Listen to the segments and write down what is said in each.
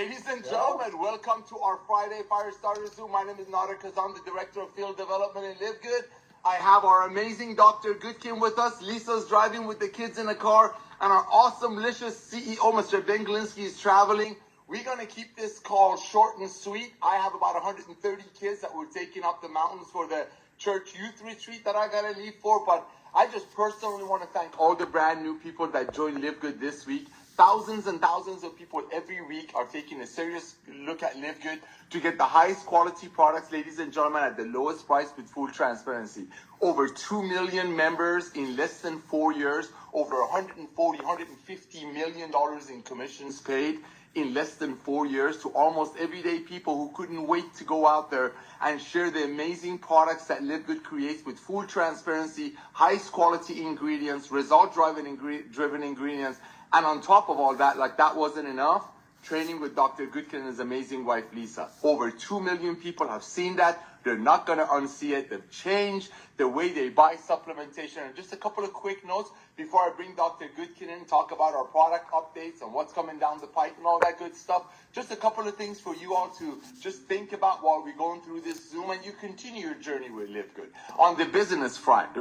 Ladies and gentlemen, welcome to our Friday Firestarter Zoom. My name is Nader Kazan, the Director of Field Development in Live Good. I have our amazing Dr. Goodkin with us. Lisa's driving with the kids in the car. And our awesome, delicious CEO, Mr. Ben Glinsky, is traveling. We're going to keep this call short and sweet. I have about 130 kids that we're taking up the mountains for the church youth retreat that I got to leave for. But I just personally want to thank all the brand new people that joined Live Good this week. Thousands and thousands of people every week are taking a serious look at Live Good to get the highest quality products, ladies and gentlemen, at the lowest price with full transparency. Over 2 million members in less than 4 years, over $150 million in commissions paid in less than 4 years to almost everyday people who couldn't wait to go out there and share the amazing products that Live Good creates with full transparency, highest quality ingredients, result-driven ingredients. And on top of all that, like that wasn't enough, training with Dr. Goodkin and his amazing wife, Lisa. Over 2 million people have seen that. They're not going to unsee it. They've changed the way they buy supplementation. And just a couple of quick notes before I bring Dr. Goodkin in and talk about our product updates and what's coming down the pipe and all that good stuff. Just a couple of things for you all to just think about while we're going through this Zoom and you continue your journey with Live Good. On the business front,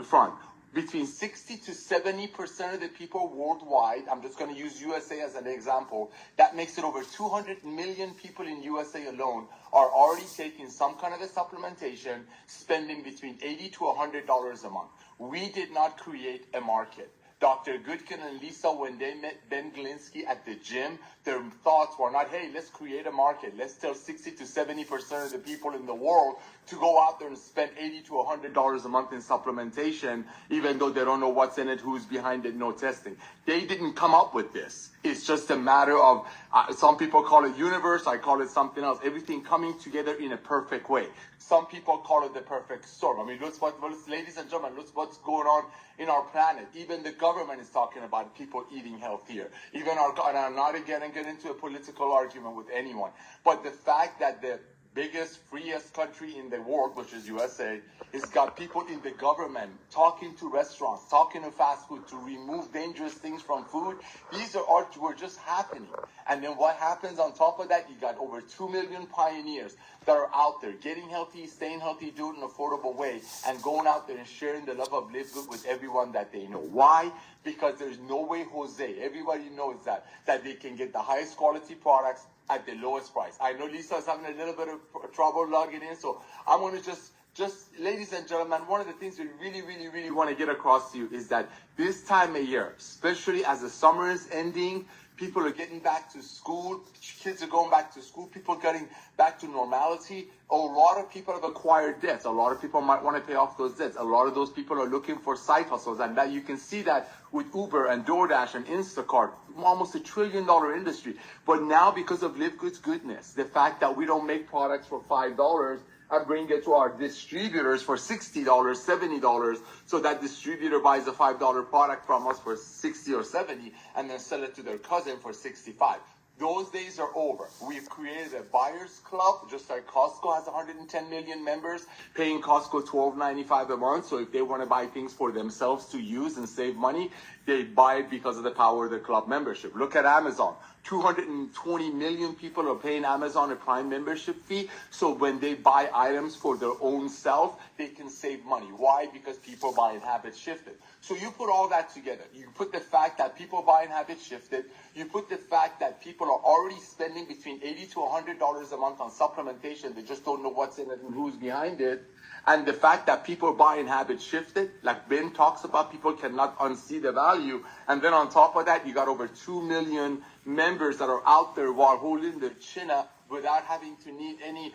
between 60 to 70% of the people worldwide, I'm just going to use USA as an example, that makes it over 200 million people in USA alone are already taking some kind of a supplementation, spending between $80 to $100 a month. We did not create a market. Dr. Goodkin and Lisa, when they met Ben Glinsky at the gym, their thoughts were not, hey, let's create a market. Let's tell 60 to 70% of the people in the world to go out there and spend $80 to $100 a month in supplementation, even though they don't know what's in it, who's behind it, no testing. They didn't come up with this. It's just a matter of, some people call it universe, I call it something else. Everything coming together in a perfect way. Some people call it the perfect storm. I mean, ladies and gentlemen, look what's going on in our planet. Even the government is talking about people eating healthier. Even and I'm not again and get into a political argument with anyone. But the fact that the biggest, freest country in the world, which is USA, has got people in the government talking to restaurants, talking to fast food to remove dangerous things from food. These were just happening. And then what happens on top of that? You got over 2 million pioneers that are out there getting healthy, staying healthy, doing it in an affordable way, and going out there and sharing the love of Live Good with everyone that they know. Why? Because there's no way, Jose, everybody knows that they can get the highest quality products at the lowest price. I know Lisa's having a little bit of trouble logging in, so I'm going to just, ladies and gentlemen, one of the things we really want to get across to you is that this time of year, especially as the summer is ending, people are getting back to school, kids are going back to school, people getting back to normality. A lot of people have acquired debts. A lot of people might want to pay off those debts. A lot of those people are looking for side hustles, and that you can see that with Uber and DoorDash and Instacart, almost $1 trillion industry. But now, because of Live Good's goodness, the fact that we don't make products for $5 and bring it to our distributors for $60, $70, so that distributor buys a $5 product from us for $60 or $70 and then sell it to their cousin for $65. Those days are over. We've created a buyer's club, just like Costco has 110 million members, paying Costco $12.95 a month. So if they want to buy things for themselves to use and save money, they buy it because of the power of the club membership. Look at Amazon. 220 million people are paying Amazon a Prime membership fee. So when they buy items for their own self, they can save money. Why? Because people buying habits shifted. So you put all that together. You put the fact that people buying habits shifted. You put the fact that people are already spending between $80 to $100 a month on supplementation. They just don't know what's in it and who's behind it. And the fact that people buying habits shifted, like Ben talks about, people cannot unsee the value. And then on top of that, you got over 2 million members that are out there while holding their chin up without having to need any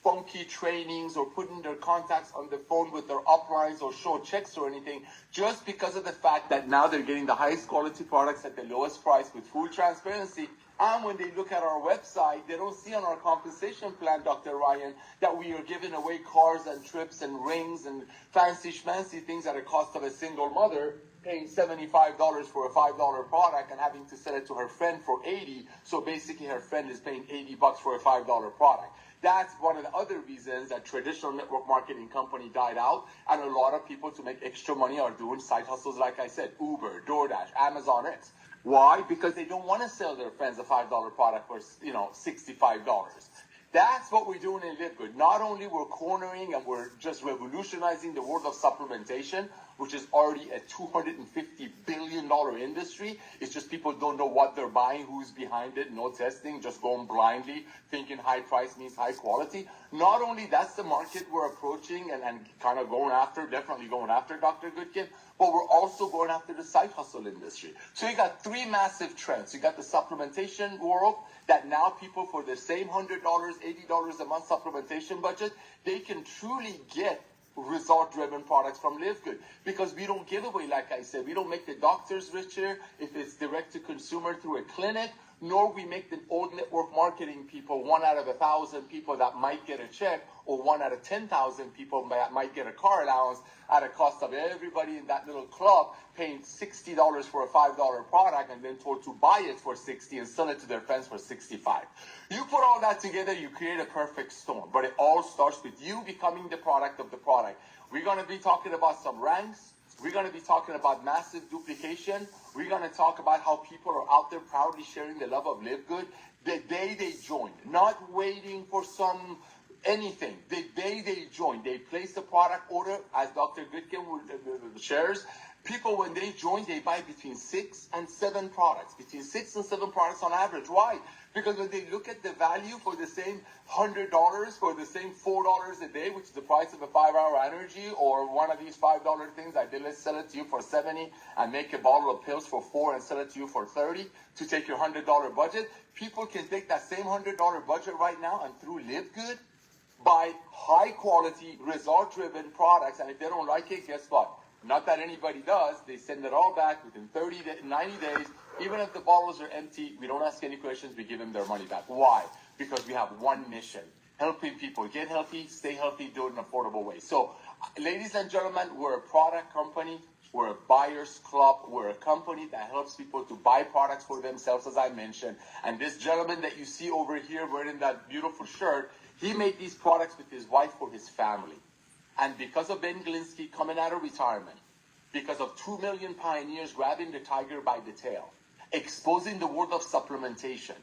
funky trainings or putting their contacts on the phone with their uplines or show checks or anything, just because of the fact that now they're getting the highest quality products at the lowest price with full transparency. And when they look at our website, they don't see on our compensation plan, Dr. Ryan, that we are giving away cars and trips and rings and fancy schmancy things at a cost of a single mother. paying $75 for a $5 product and having to sell it to her friend for $80. So basically her friend is paying $80 for a $5 product. That's one of the other reasons that traditional network marketing company died out, and a lot of people to make extra money are doing side hustles, like I said, Uber, DoorDash, Amazon X. Why? Because they don't want to sell their friends a $5 product for, $65. That's what we're doing in LiveGood. Not only we're cornering and we're just revolutionizing the world of supplementation, which is already a $250 billion industry. It's just people don't know what they're buying, who's behind it, no testing, just going blindly, thinking high price means high quality. Not only that's the market we're approaching and kind of going after, definitely going after, Dr. Goodkin, but we're also going after the side hustle industry. So you got three massive trends. You got the supplementation world, that now people for the same $100, $80 a month supplementation budget, they can truly get result-driven products from LiveGood, because we don't give away, like I said, we don't make the doctors richer if it's direct-to-consumer through a clinic, nor we make the old network marketing people, 1 out of 1,000 people that might get a check, or 1 out of 10,000 people that might get a car allowance at a cost of everybody in that little club paying $60 for a $5 product and then told to buy it for $60 and sell it to their friends for $65. You put all that together, you create a perfect storm. But it all starts with you becoming the product of the product. We're going to be talking about some ranks. We're going to be talking about massive duplication. We're going to talk about how people are out there proudly sharing the love of LiveGood the day they join, not waiting for some anything. The day they join, they place the product order, as Dr. Goodkin shares. People, when they join, they buy between 6 and 7 products, between 6 and 7 products on average. Why? Because when they look at the value for the same $100, for the same $4 a day, which is the price of a 5-hour energy, or one of these $5 things, I did, let's sell it to you for $70 and make a bottle of pills for $4 and sell it to you for $30 to take your $100 budget. People can take that same $100 budget right now and through LiveGood, buy high-quality, result-driven products, and if they don't like it, guess what? Not that anybody does. They send it all back within 90 days. Even if the bottles are empty, we don't ask any questions. We give them their money back. Why? Because we have one mission: helping people get healthy, stay healthy, do it in an affordable way. So, ladies and gentlemen, we're a product company. We're a buyer's club. We're a company that helps people to buy products for themselves, as I mentioned. And this gentleman that you see over here wearing that beautiful shirt, he made these products with his wife for his family. And because of Ben Glinsky coming out of retirement, because of 2 million pioneers grabbing the tiger by the tail, exposing the world of supplementation,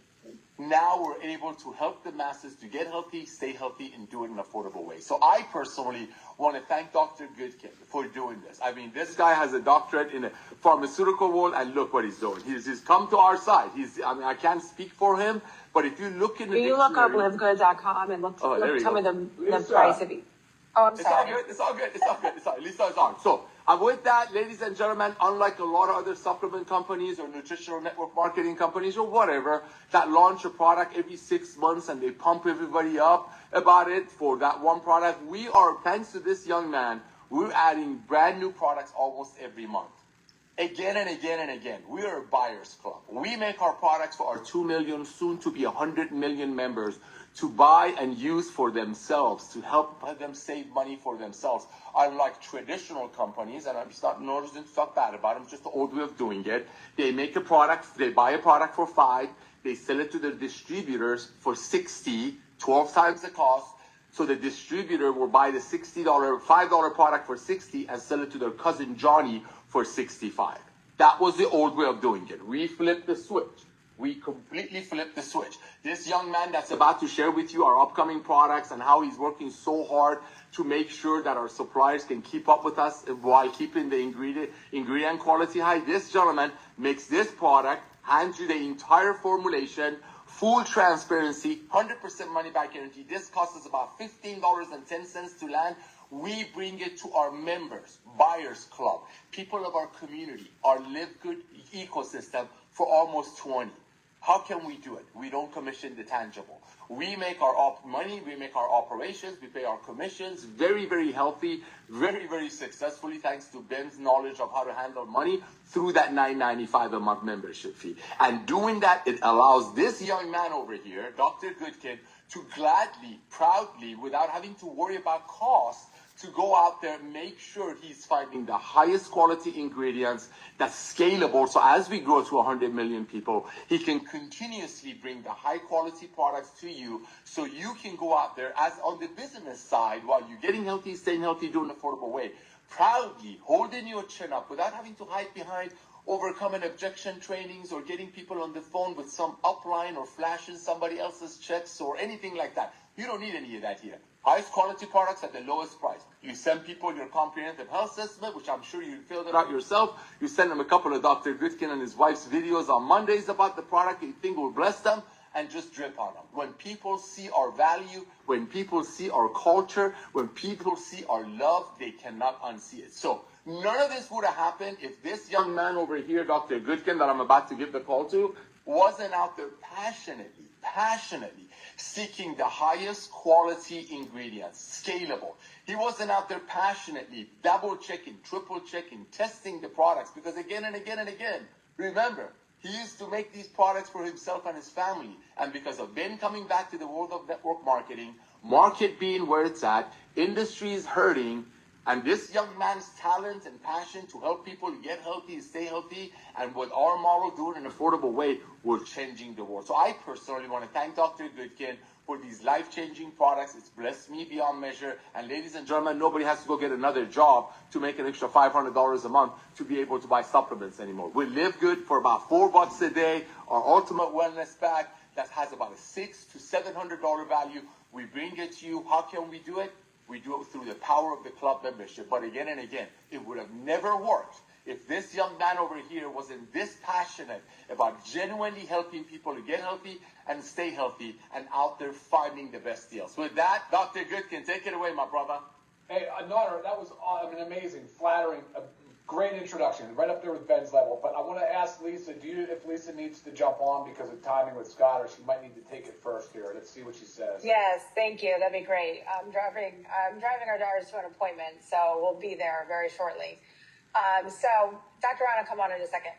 now we're able to help the masses to get healthy, stay healthy, and do it in an affordable way. So I personally want to thank Dr. Goodkin for doing this. I mean, this guy has a doctorate in the pharmaceutical world, and look what he's doing. He's come to our side. I can't speak for him, but if you look in the you look up livegood.com and tell me the price of it. Oh, I'm sorry. It's all good. Lisa is on. So, with that, ladies and gentlemen, unlike a lot of other supplement companies or nutritional network marketing companies or whatever that launch a product every 6 months and they pump everybody up about it for that one product, we are, thanks to this young man, we're adding brand new products almost every month. Again and again and again. We are a buyer's club. We make our products for our 2 million, soon to be 100 million members to buy and use for themselves, to help them save money for themselves. Unlike traditional companies, and I'm just not noticing stuff bad about them, just the old way of doing it. They make a product, they buy a product for $5, they sell it to their distributors for $60, 12 times the cost. So the distributor will buy the $5 product for $60 and sell it to their cousin Johnny for $65. That was the old way of doing it. We flipped the switch. We completely flipped the switch. This young man that's about to share with you our upcoming products and how he's working so hard to make sure that our suppliers can keep up with us while keeping the ingredient quality high. This gentleman makes this product, hands you the entire formulation, full transparency, 100% money back guarantee. This costs us about $15.10 to land. We bring it to our members, buyers club, people of our community, our LiveGood ecosystem for almost 20. How can we do it? We don't commission the tangible. We make our money, we make our operations, we pay our commissions, very, very healthy, very, very successfully, thanks to Ben's knowledge of how to handle money through that $9.95 a month membership fee. And doing that, it allows this young man over here, Dr. Goodkin, to gladly, proudly, without having to worry about cost, to go out there, make sure he's finding the highest quality ingredients that's scalable. So as we grow to 100 million people, he can continuously bring the high quality products to you so you can go out there as on the business side while you're getting healthy, staying healthy, doing an affordable way, proudly holding your chin up without having to hide behind overcoming objection trainings or getting people on the phone with some upline or flashing somebody else's checks or anything like that. You don't need any of that here. Highest quality products at the lowest price. You send people your comprehensive health assessment, which I'm sure you filled it out yourself. You send them a couple of Dr. Goodkin and his wife's videos on Mondays about the product you think will bless them, and just drip on them. When people see our value, when people see our culture, when people see our love, they cannot unsee it. So none of this would have happened if this young man over here, Dr. Goodkin, that I'm about to give the call to, wasn't out there passionately seeking the highest quality ingredients, scalable. He wasn't out there passionately double checking, triple checking, testing the products, because again and again and again, remember, he used to make these products for himself and his family. And because of Ben coming back to the world of network marketing, market being where it's at, industry is hurting, and this young man's talent and passion to help people get healthy, stay healthy, and with our model, do it in an affordable way, we're changing the world. So I personally want to thank Dr. Goodkin for these life-changing products. It's blessed me beyond measure. And ladies and gentlemen, nobody has to go get another job to make an extra $500 a month to be able to buy supplements anymore. We live good for about $4 a day. Our Ultimate Wellness Pack that has about a $600 to $700 value. We bring it to you. How can we do it? We do it through the power of the club membership. But again and again, it would have never worked if this young man over here wasn't this passionate about genuinely helping people to get healthy and stay healthy and out there finding the best deals. With that, Dr. Goodkin, take it away, my brother. Hey, Nader, that was an amazing, flattering, great introduction, right up there with Ben's level. But I want to ask Lisa, if Lisa needs to jump on because of timing with Scott, or she might need to take it first here. Let's see what she says. Yes, thank you. That'd be great. I'm driving our daughters to an appointment, so we'll be there very shortly. So Dr. Anna, come on in a second.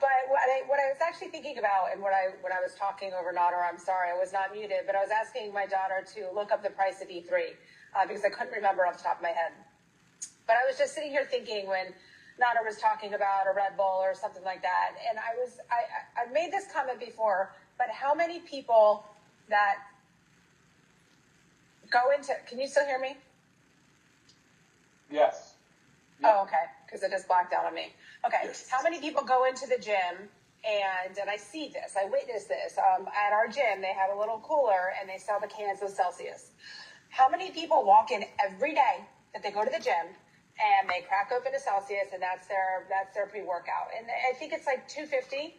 But what I was actually thinking about, and when I was talking over Nader, I'm sorry, I was not muted, but I was asking my daughter to look up the price of E3 because I couldn't remember off the top of my head. But I was just sitting here thinking when Nader was talking about a Red Bull or something like that, and I've made this comment before, but how many people that go into, can you still hear me? Yes. Oh, okay, because it just blacked out on me. Okay, yes. How many people go into the gym and I see this, I witness this. At our gym, they have a little cooler and they sell the cans of Celsius. How many people walk in every day that they go to the gym and they crack open a Celsius and that's their pre-workout? And I think it's like $2.50.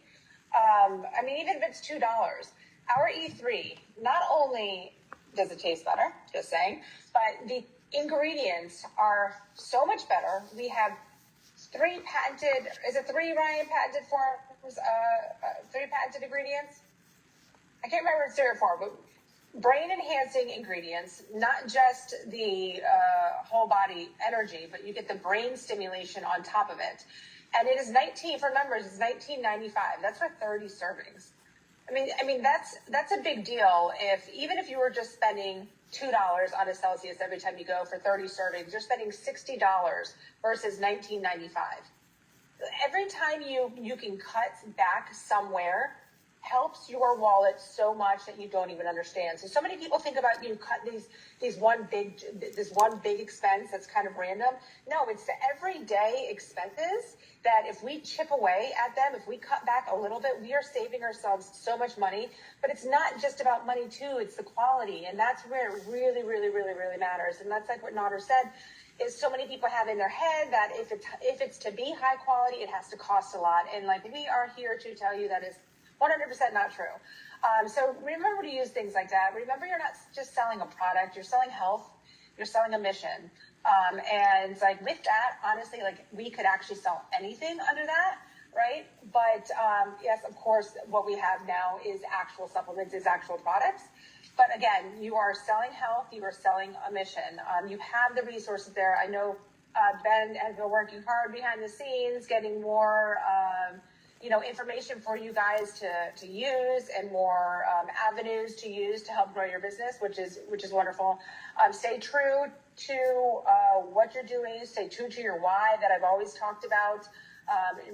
I mean, even if it's $2, our E3, not only does it taste better, just saying, but the ingredients are so much better. We have 3 patented, is it 3, Ryan, patented forms, 3 patented ingredients? I can't remember if it's 3 or 4, but brain-enhancing ingredients, not just the whole body energy, but you get the brain stimulation on top of it. And it is for members, it's $19.95. That's for 30 servings. I mean, that's a big deal. Even if you were just spending $2 on a Celsius every time you go for 30 servings, you're spending $60 versus $19.95. Every time you can cut back somewhere helps your wallet so much that you don't even understand. So many people think about cut this one big expense that's kind of random. No, it's the everyday expenses that if we chip away at them, if we cut back a little bit, we are saving ourselves so much money. But it's not just about money too, it's the quality. And that's where it really, really, really, really matters. And that's like what Nader said, is so many people have in their head that if it's to be high quality, it has to cost a lot. And like we are here to tell you that is 100% not true. So remember to use things like that. Remember, you're not just selling a product, you're selling health, you're selling a mission. And like with that, honestly, like we could actually sell anything under that, right? But yes, of course, what we have now is actual supplements, is actual products. But again, you are selling health, you are selling a mission. You have the resources there. I know Ben has been working hard behind the scenes, getting more information for you guys to use and more avenues to use to help grow your business, which is wonderful. Stay true to what you're doing. Stay true to your why that I've always talked about.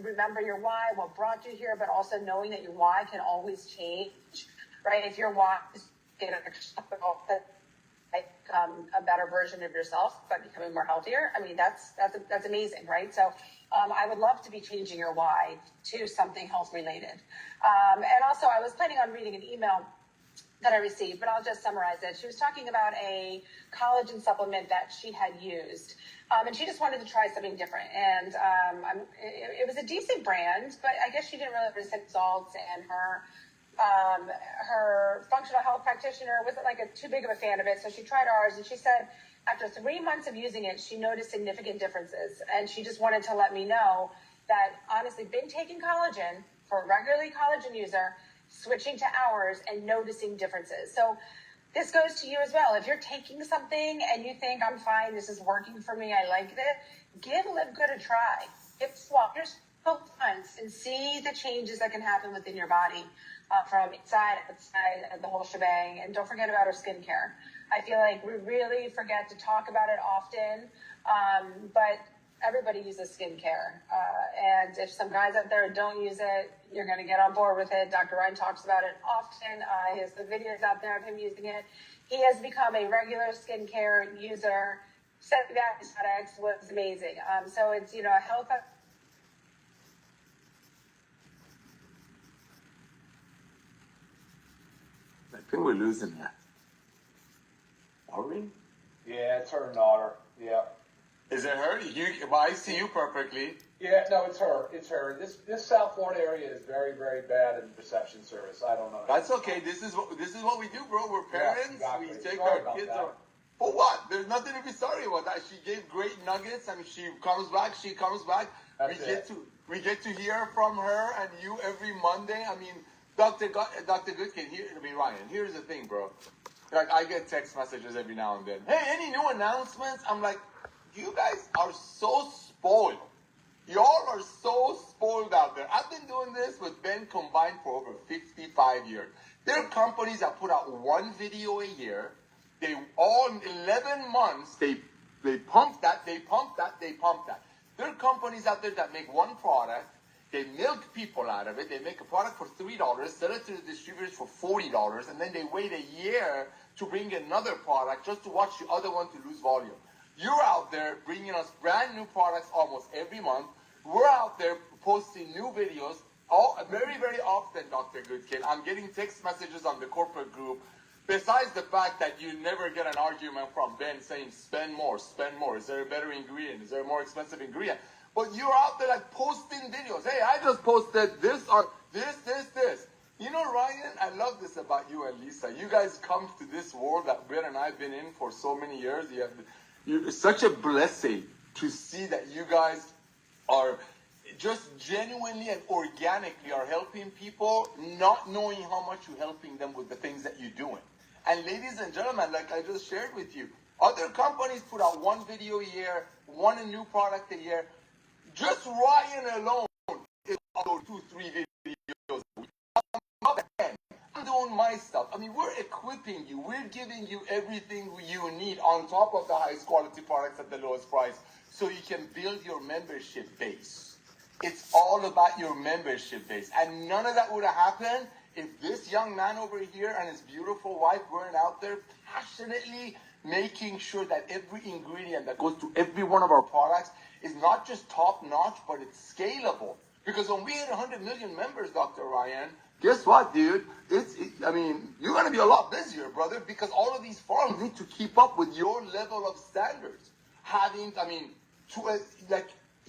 Remember your why, what brought you here, but also knowing that your why can always change, right? If your why is get a better version of yourself, but becoming more healthier. I mean, that's amazing, right? So I would love to be changing your why to something health related. And also, I was planning on reading an email that I received, but I'll just summarize it. She was talking about a collagen supplement that she had used, and she just wanted to try something different. And it was a decent brand, but I guess she didn't really understand results, and her functional health practitioner wasn't too big of a fan of it. So she tried ours, and she said after 3 months of using it, she noticed significant differences. And she just wanted to let me know that honestly, been taking collagen for a regularly collagen user, switching to ours and noticing differences. So this goes to you as well. If you're taking something and you think, I'm fine, this is working for me, I like it, give LiveGood a try. Swap your once and see the changes that can happen within your body. From inside, outside, and the whole shebang. And don't forget about our skincare. I feel like we really forget to talk about it often, but everybody uses skincare. And if some guys out there don't use it, you're going to get on board with it. Dr. Ryan talks about it often. He has the videos out there of him using it. He has become a regular skincare user. Setting that products was amazing. So it's, a health. I think we're losing that. Are we? Yeah, it's her daughter. Yeah. Is it her? But I see you perfectly. Yeah, no, it's her. It's her. This South Florida area is very, very bad in reception service. I don't know. That's okay. This is what we do, bro. We're parents. Yeah, exactly. We take Sorry our kids. that. For what? There's nothing to be sorry about that. She gave great nuggets, and she comes back. We get to hear from her and you every Monday. I mean, Dr. Goodkin, Ryan, here's the thing, bro. I get text messages every now and then. Hey, any new announcements? I'm like, you guys are so spoiled. Y'all are so spoiled out there. I've been doing this with Ben combined for over 55 years. There are companies that put out one video a year. They all in 11 months, they pump that. There are companies out there that make one product. They milk people out of it. They make a product for $3, sell it to the distributors for $40, and then they wait a year to bring another product just to watch the other one to lose volume. You're out there bringing us brand new products almost every month. We're out there posting new videos very, very often, Dr. Goodkin. I'm getting text messages on the corporate group. Besides the fact that you never get an argument from Ben saying, spend more. Is there a better ingredient? Is there a more expensive ingredient? But you're out there posting videos. Hey, I just posted this or this. You know, Ryan, I love this about you and Lisa. You guys come to this world that Ben and I've been in for so many years. It's such a blessing to see that you guys are just genuinely and organically are helping people, not knowing how much you're helping them with the things that you're doing. And ladies and gentlemen, like I just shared with you, other companies put out one video a year, one new product a year. Just Ryan alone is about 2-3 videos. I'm doing my stuff. I mean, we're equipping you. We're giving you everything you need on top of the highest quality products at the lowest price so you can build your membership base. It's all about your membership base. And none of that would have happened if this young man over here and his beautiful wife weren't out there passionately making sure that every ingredient that goes to every one of our products is not just top-notch, but it's scalable. Because when we hit 100 million members, Dr. Ryan, guess what, dude? You're going to be a lot busier, brother, because all of these farms need to keep up with your level of standards.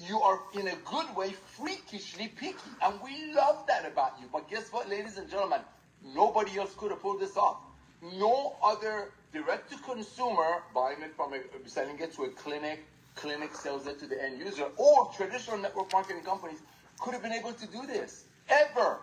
You are, in a good way, freakishly picky. And we love that about you. But guess what, ladies and gentlemen? Nobody else could have pulled this off. No other direct-to-consumer, selling it to a clinic sells it to the end user, or traditional network marketing companies could have been able to do this. Ever.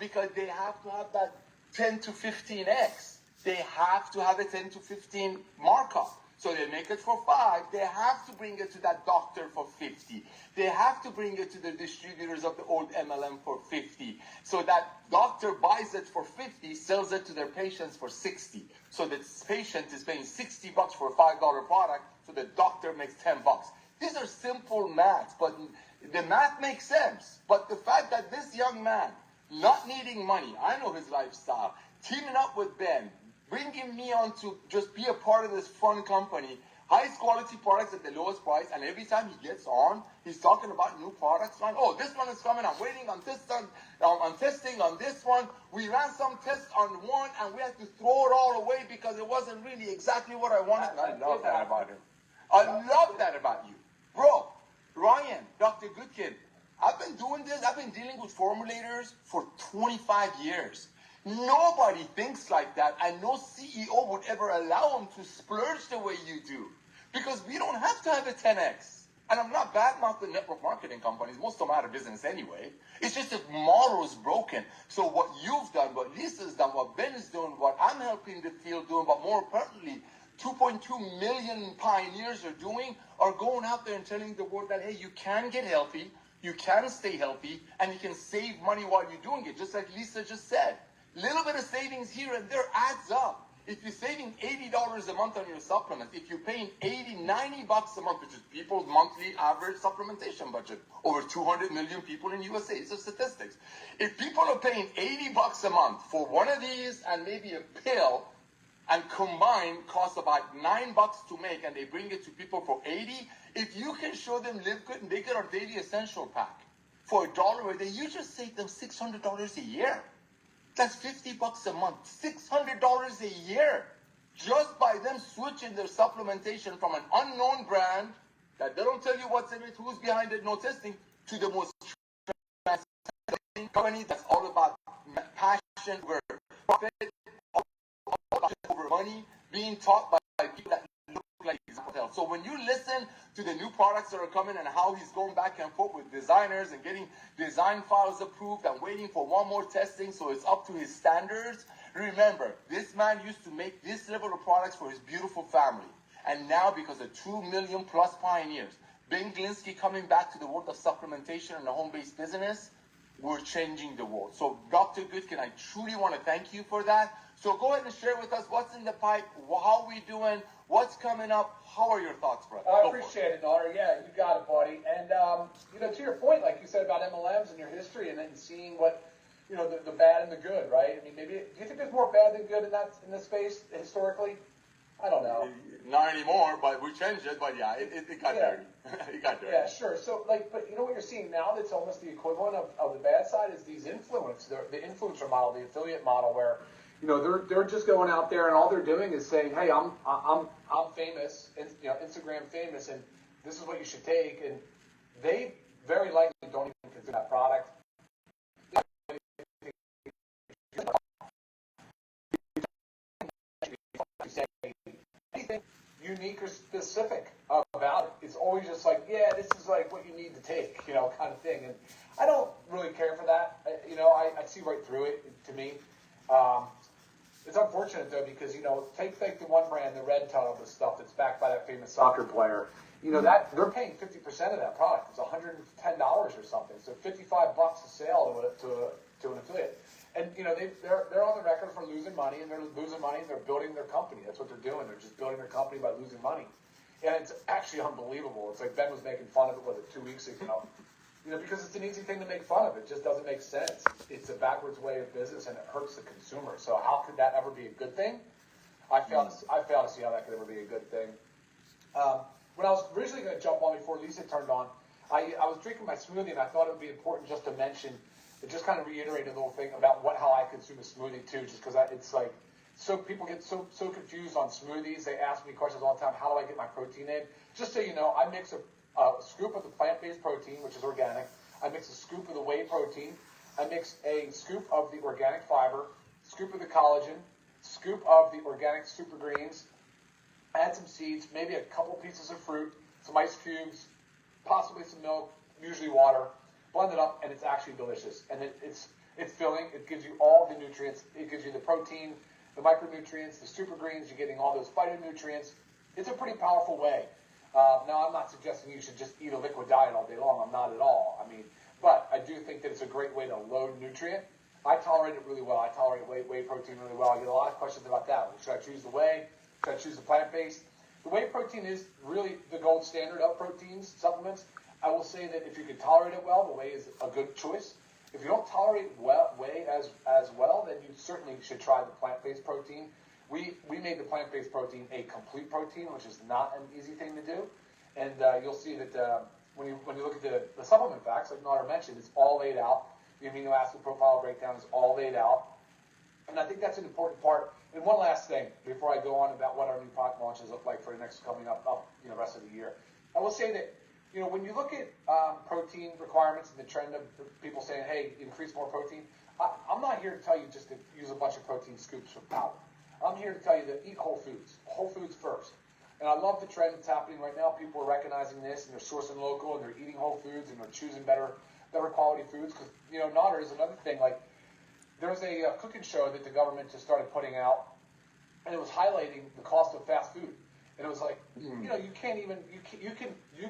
Because they have to have that 10 to 15x. They have to have a 10 to 15 markup. So they make it for 5. They have to bring it to that doctor for 50. They have to bring it to the distributors of the old MLM for 50. So that doctor buys it for 50, sells it to their patients for 60. So the patient is paying $60 for a $5 product, so the doctor makes $10. These are simple math, but the math makes sense. But the fact that this young man, not needing money, I know his lifestyle, teaming up with Ben, bringing me on to just be a part of this fun company, highest quality products at the lowest price, and every time he gets on, he's talking about new products. Like, oh, this one is coming, I'm waiting on this one, I'm testing on this one. We ran some tests on one, and we had to throw it all away because it wasn't really exactly what I wanted. And I love that about him. I love that about you. Bro, Ryan, Dr. Goodkin, I've been doing this, I've been dealing with formulators for 25 years. Nobody thinks like that, and no CEO would ever allow them to splurge the way you do. Because we don't have to have a 10X. And I'm not bad-mouthing network marketing companies. Most of them are out of business anyway. It's just the model is broken. So what you've done, what Lisa's done, what Ben is doing, what I'm helping the field doing, but more importantly, 2.2 million pioneers are doing, are going out there and telling the world that, hey, you can get healthy, you can stay healthy, and you can save money while you're doing it, just like Lisa just said. Little bit of savings here and there adds up. If you're saving $80 a month on your supplements, if you're paying $80, $90 a month, which is people's monthly average supplementation budget, over 200 million people in USA, it's the statistics. If people are paying $80 a month for one of these and maybe a pill, and combined costs about $9 to make, and they bring it to people for 80, if you can show them Live Good and they get our daily essential pack for $1 a day, you just save them $600 a year. That's $50 a month, $600 a year, just by them switching their supplementation from an unknown brand that they don't tell you what's in it, who's behind it, no testing, to the most company that's all about passion over profit, all about over money, being taught by people that look like example. So when you listen to the new products that are coming and how he's going back and forth with designers and getting design files approved and waiting for one more testing so it's up to his standards, remember, this man used to make this level of products for his beautiful family. And now, because of 2 million plus pioneers, Ben Glinsky coming back to the world of supplementation and the home-based business, we're changing the world. So Dr. Goodkin, I truly want to thank you for that. So go ahead and share with us what's in the pipe, how are we doing, what's coming up, how are your thoughts, brother? I appreciate it, Tolar. Yeah, you got it, buddy. And, to your point, like you said about MLMs and your history and then seeing what, the bad and the good, right? I mean, maybe, do you think there's more bad than good in this space historically? I don't know. Not anymore, but we changed it, but yeah, it got dirty. It got dirty. Yeah, sure. So, but you know what you're seeing now that's almost the equivalent of the bad side is these the influencer model, the affiliate model, where, they're just going out there and all they're doing is saying, hey, I'm famous, Instagram famous, and this is what you should take, and they very likely don't even consider that product. Anything unique or specific about it. It's always just like, yeah, this is like what you need to take, kind of thing. And I don't really care for that. I see right through it, to me. It's unfortunate, though, because, take the one brand, the Red Tub, the stuff that's backed by that famous soccer player. That they're paying 50% of that product. It's $110 or something. So $55 a sale to an affiliate. And, they're on the record for losing money, and they're losing money, and they're building their company. That's what they're doing. They're just building their company by losing money. And it's actually unbelievable. It's like Ben was making fun of it, 2 weeks ago? Because it's an easy thing to make fun of. It just doesn't make sense. It's a backwards way of business, and it hurts the consumer. So how could that ever be a good thing? I fail to see how that could ever be a good thing. When I was originally going to jump on before Lisa turned on, I was drinking my smoothie, and I thought it would be important just to mention, just kind of reiterate a little thing about how I consume a smoothie too, just because it's like, so people get so confused on smoothies. They ask me questions all the time. How do I get my protein in? Just so you know, I mix a scoop of the plant-based protein, which is organic. I mix a scoop of the whey protein. I mix a scoop of the organic fiber, scoop of the collagen, scoop of the organic super greens, add some seeds, maybe a couple pieces of fruit, some ice cubes, possibly some milk, usually water. Blend it up, and it's actually delicious. And it's filling. It gives you all the nutrients. It gives you the protein, the micronutrients, the super greens. You're getting all those phytonutrients. It's a pretty powerful way. Now, I'm not suggesting you should just eat a liquid diet all day long. I'm not at all. I mean, but I do think that it's a great way to load nutrient. I tolerate it really well. I tolerate whey protein really well. I get a lot of questions about that. Should I choose the whey? Should I choose the plant-based? The whey protein is really the gold standard of proteins, supplements. I will say that if you can tolerate it well, the whey is a good choice. If you don't tolerate whey as well, then you certainly should try the plant-based protein. We made the plant-based protein a complete protein, which is not an easy thing to do. And you'll see that when you look at the supplement facts, like Nader mentioned, it's all laid out. The amino acid profile breakdown is all laid out. And I think that's an important part. And one last thing before I go on about what our new product launches look like for the next coming up rest of the year. I will say that, when you look at protein requirements and the trend of people saying, hey, increase more protein, I'm not here to tell you just to use a bunch of protein scoops for powder. I'm here to tell you to eat whole foods first. And I love the trend that's happening right now. People are recognizing this, and they're sourcing local, and they're eating whole foods, and they're choosing better quality foods. Because, Nader is another thing. Like, there's a cooking show that the government just started putting out, and it was highlighting the cost of fast food. And it was like, you can't even, you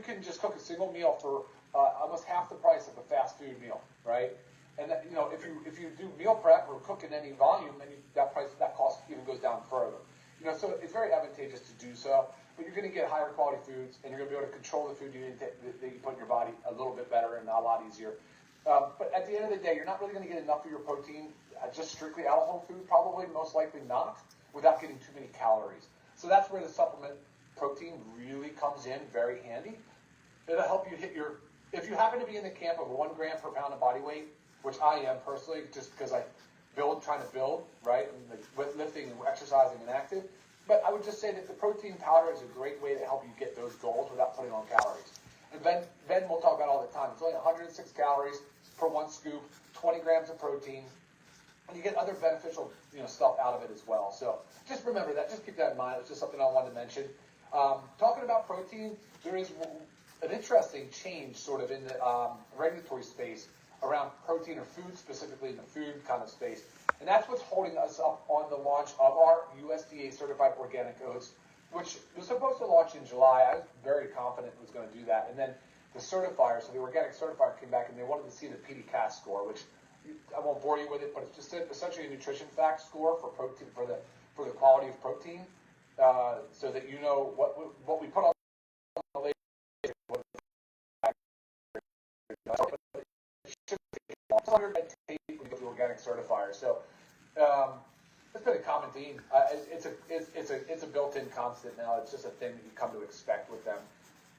can just cook a single meal for almost half the price of a fast food meal, right? And that, if you do meal prep or cook in any volume, then that cost even goes down further. So it's very advantageous to do so. But you're going to get higher quality foods, and you're going to be able to control the food that you put in your body a little bit better and a lot easier. But at the end of the day, you're not really going to get enough of your protein just strictly out of whole food, probably, most likely not, without getting too many calories. So that's where the supplement protein really comes in very handy. It'll help you hit if you happen to be in the camp of 1 gram per pound of body weight, which I am personally, just because I trying to build, right, and with lifting and exercising and active. But I would just say that the protein powder is a great way to help you get those goals without putting on calories. And Ben will talk about all the time. It's only 106 calories per 1 scoop, 20 grams of protein, and you get other beneficial stuff out of it as well. So just remember that. Just keep that in mind. It's just something I wanted to mention. Talking about protein, there is an interesting change sort of in the regulatory space around protein or food, specifically in the food kind of space. And that's what's holding us up on the launch of our USDA certified organic oats, which was supposed to launch in July. I was very confident it was going to do that. And then the certifier, so the organic certifier came back and they wanted to see the PDCAS score, which I won't bore you with it, but it's just essentially a nutrition fact score for protein, for the quality of protein, so that you know what we put on the label. With the organic certifier, so it's been a common theme. It's a built-in constant now. It's just a thing that you come to expect with them,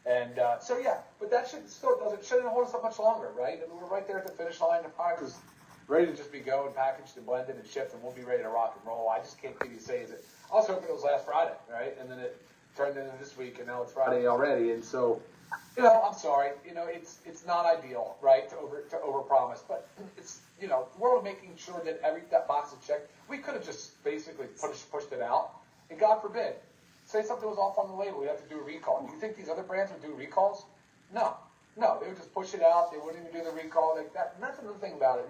and but that shouldn't hold us up much longer, right? I mean, we're right there at the finish line. The product is ready to just be going, packaged and blended and shipped, and we'll be ready to rock and roll. I just can't give you say is it. I was hoping it was last Friday, right? And then it turned into this week, and now it's Friday already, and so. I'm sorry. It's not ideal, right, to overpromise, but it's we're making sure that that box is checked. We could have just basically pushed it out, and God forbid, say something was off on the label, we have to do a recall. Do you think these other brands would do recalls? No, they would just push it out. They wouldn't even do the recall like that. And that's another thing about it.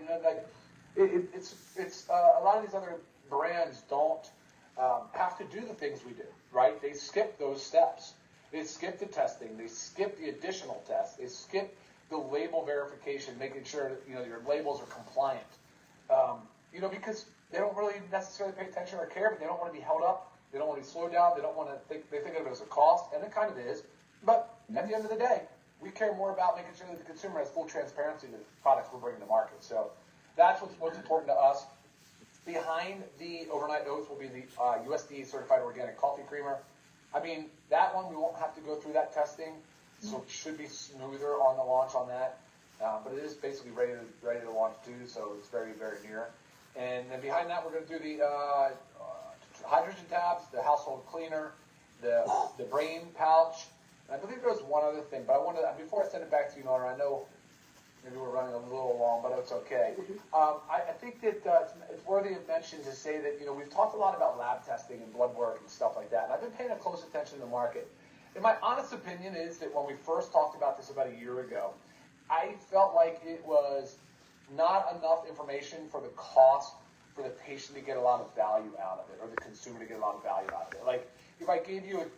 It's a lot of these other brands don't have to do the things we do, right? They skip those steps. They skip the testing. They skip the additional tests. They skip the label verification, making sure that your labels are compliant. Because they don't really necessarily pay attention or care, but they don't want to be held up. They don't want to be slowed down. They don't want to think. They think of it as a cost, and it kind of is. But at the end of the day, we care more about making sure that the consumer has full transparency to the products we're bringing to market. So that's what's important to us. Behind the overnight oats will be the USDA certified organic coffee creamer. I mean, that one, we won't have to go through that testing, so it should be smoother on the launch on that. But it is basically ready to launch too, so it's very, very near. And then behind that, we're going to do the hydrogen tabs, the household cleaner, the brain pouch. And I believe there was one other thing, but I wanted before I send it back to you, Nora, I know maybe we're running a little long, but it's okay. I think that it's worthy of mention to say that, we've talked a lot about lab testing and blood work and stuff like that, and I've been paying close attention to the market. And my honest opinion is that when we first talked about this about a year ago, I felt like it was not enough information for the cost for the patient to get a lot of value out of it, or the consumer to get a lot of value out of it. Like, if I gave you,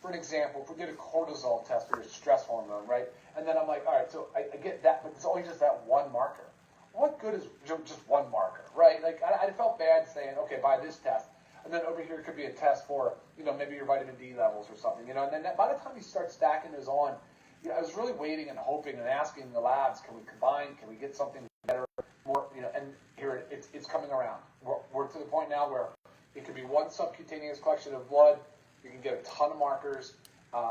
for an example, if we did a cortisol test for your stress hormone, right? And then I'm like, all right, so I get that, but it's only just that one marker. What good is just one marker, right? Like, I felt bad saying, okay, buy this test. And then over here could be a test for, maybe your vitamin D levels or something, and then by the time you start stacking those on, I was really waiting and hoping and asking the labs, can we combine, can we get something better, more, and here it's coming around. We're to the point now where it could be one subcutaneous collection of blood. You can get a ton of markers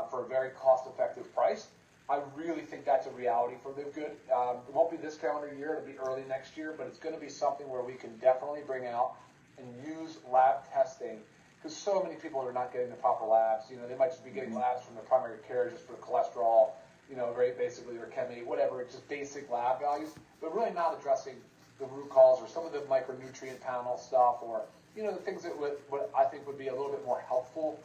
for a very cost-effective price. I really think that's a reality for LiveGood. It won't be this calendar year. It'll be early next year, but it's going to be something where we can definitely bring out and use lab testing, because so many people are not getting the proper labs. They might just be getting labs from their primary care just for the cholesterol, very basically, or chemi, whatever. It's just basic lab values, but really not addressing the root cause or some of the micronutrient panel stuff, or the things that would I think would be a little bit more helpful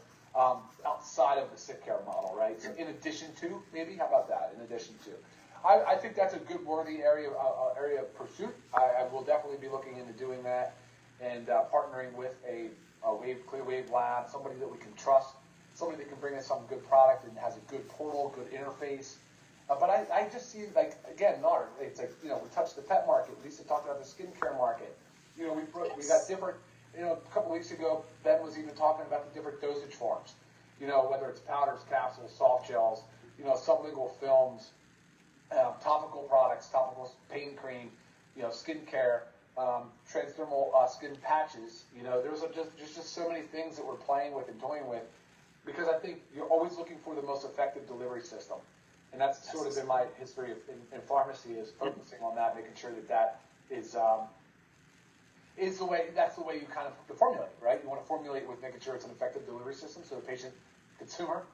outside of the sick care model, right? So in addition to, maybe, how about that? In addition to, I think that's a good, worthy area of pursuit. I will definitely be looking into doing that and partnering with a clear wave lab, somebody that we can trust, somebody that can bring us some good product and has a good portal, good interface. But I just see, like, again, it's like, we touched the pet market. Lisa talked about the skincare market. We got different. A couple weeks ago, Ben was even talking about the different dosage forms, whether it's powders, capsules, soft gels, sublingual films, topical products, topical pain cream, skincare, transdermal skin patches. There's just so many things that we're playing with and toying with, because I think you're always looking for the most effective delivery system. And that's sort of been my history in pharmacy, is focusing on that, making sure that is the way. That's the way you kind of formulate, right? You want to formulate with making sure it's an effective delivery system, so the patient, consumer,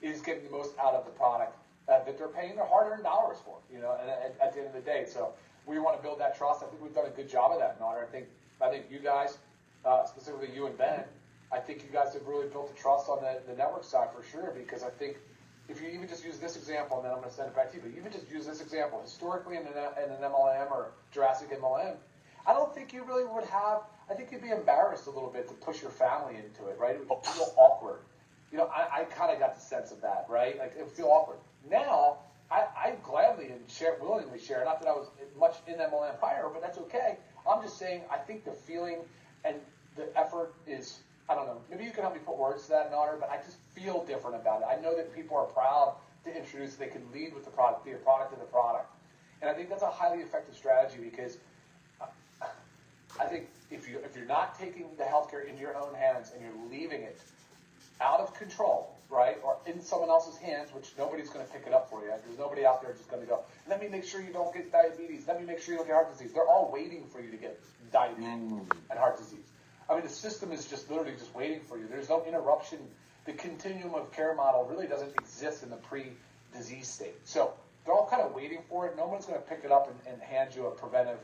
is getting the most out of the product that they're paying their hard-earned dollars for. And at the end of the day, so we want to build that trust. I think we've done a good job of that, Nader. I think you guys, specifically you and Ben, I think you guys have really built the trust on the network side for sure, because I think if you even just use this example, and then I'm going to send it back to you, but even just use this example, historically in an MLM or Jurassic MLM, I don't think you really would have, I think you'd be embarrassed a little bit to push your family into it, right? It would feel awkward. I kind of got the sense of that, right? Like, it would feel awkward. Now, I gladly and willingly share, not that I was much in MLM prior, but that's okay. I'm just saying, I think the feeling and the effort is, I don't know, maybe you can help me put words to that, Nader, but I just feel different about it. I know that people are proud to introduce, they can lead with the product, be a product of the product. And I think that's a highly effective strategy, because I think if you're not taking the healthcare into your own hands and you're leaving it out of control, right, or in someone else's hands, which nobody's going to pick it up for you. There's nobody out there just going to go, let me make sure you don't get diabetes. Let me make sure you don't get heart disease. They're all waiting for you to get diabetes and heart disease. I mean, the system is just literally just waiting for you. There's no interruption. The continuum of care model really doesn't exist in the pre-disease state. So they're all kind of waiting for it. No one's going to pick it up and hand you a preventive,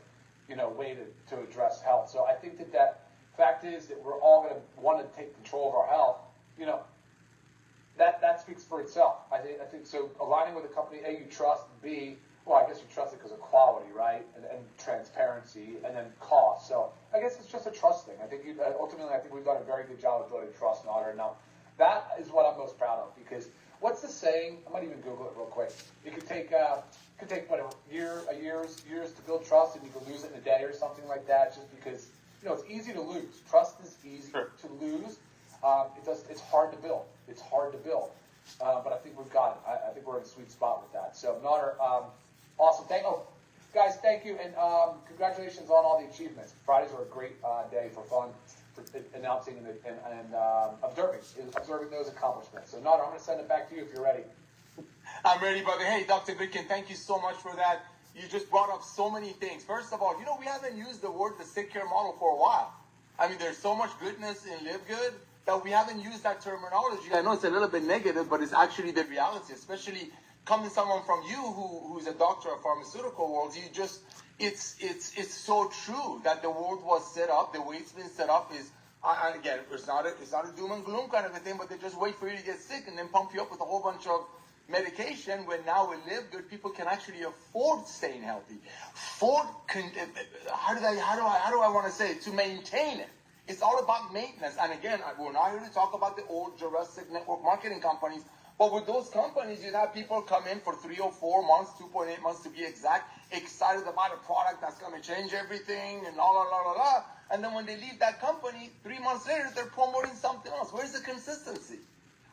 way to address health. So I think that fact is that we're all going to want to take control of our health. That speaks for itself. I think so. Aligning with a company, A, you trust. B, well, I guess you trust it because of quality, right, and transparency, and then cost. So I guess it's just a trust thing. I think ultimately, I think we've done a very good job of building trust, Nader. Now, that is what I'm most proud of, because what's the saying? I might even Google it real quick. It could take whatever years to build trust, and you could lose it in a day or something like that, just because it's easy to lose. Trust is easy to lose. It's hard to build. It's hard to build. But I think we've got it. I think we're in a sweet spot with that. So, Nader, awesome. Guys, thank you, and congratulations on all the achievements. Fridays are a great day for fun, for announcing and observing those accomplishments. So, Nader, I'm going to send it back to you if you're ready. I'm ready, brother. Hey, Dr. Goodkin, thank you so much for that. You just brought up so many things. First of all, we haven't used the sick care model for a while. I mean, there's so much goodness in LiveGood that we haven't used that terminology. I know it's a little bit negative, but it's actually the reality, especially coming someone from you who's a doctor of pharmaceutical world. It's so true that the world was set up, the way it's been set up is, again, it's not a doom and gloom kind of a thing, but they just wait for you to get sick and then pump you up with a whole bunch of medication, when now with LiveGood, people can actually afford staying healthy. How do I want to say it? To maintain it. It's all about maintenance. And again, we're not here to talk about the old Jurassic network marketing companies, but with those companies, you'd have people come in for 3 or 4 months, 2.8 months to be exact, excited about a product that's going to change everything and la, la, la, la, la. And then when they leave that company, 3 months later, they're promoting something else. Where's the consistency?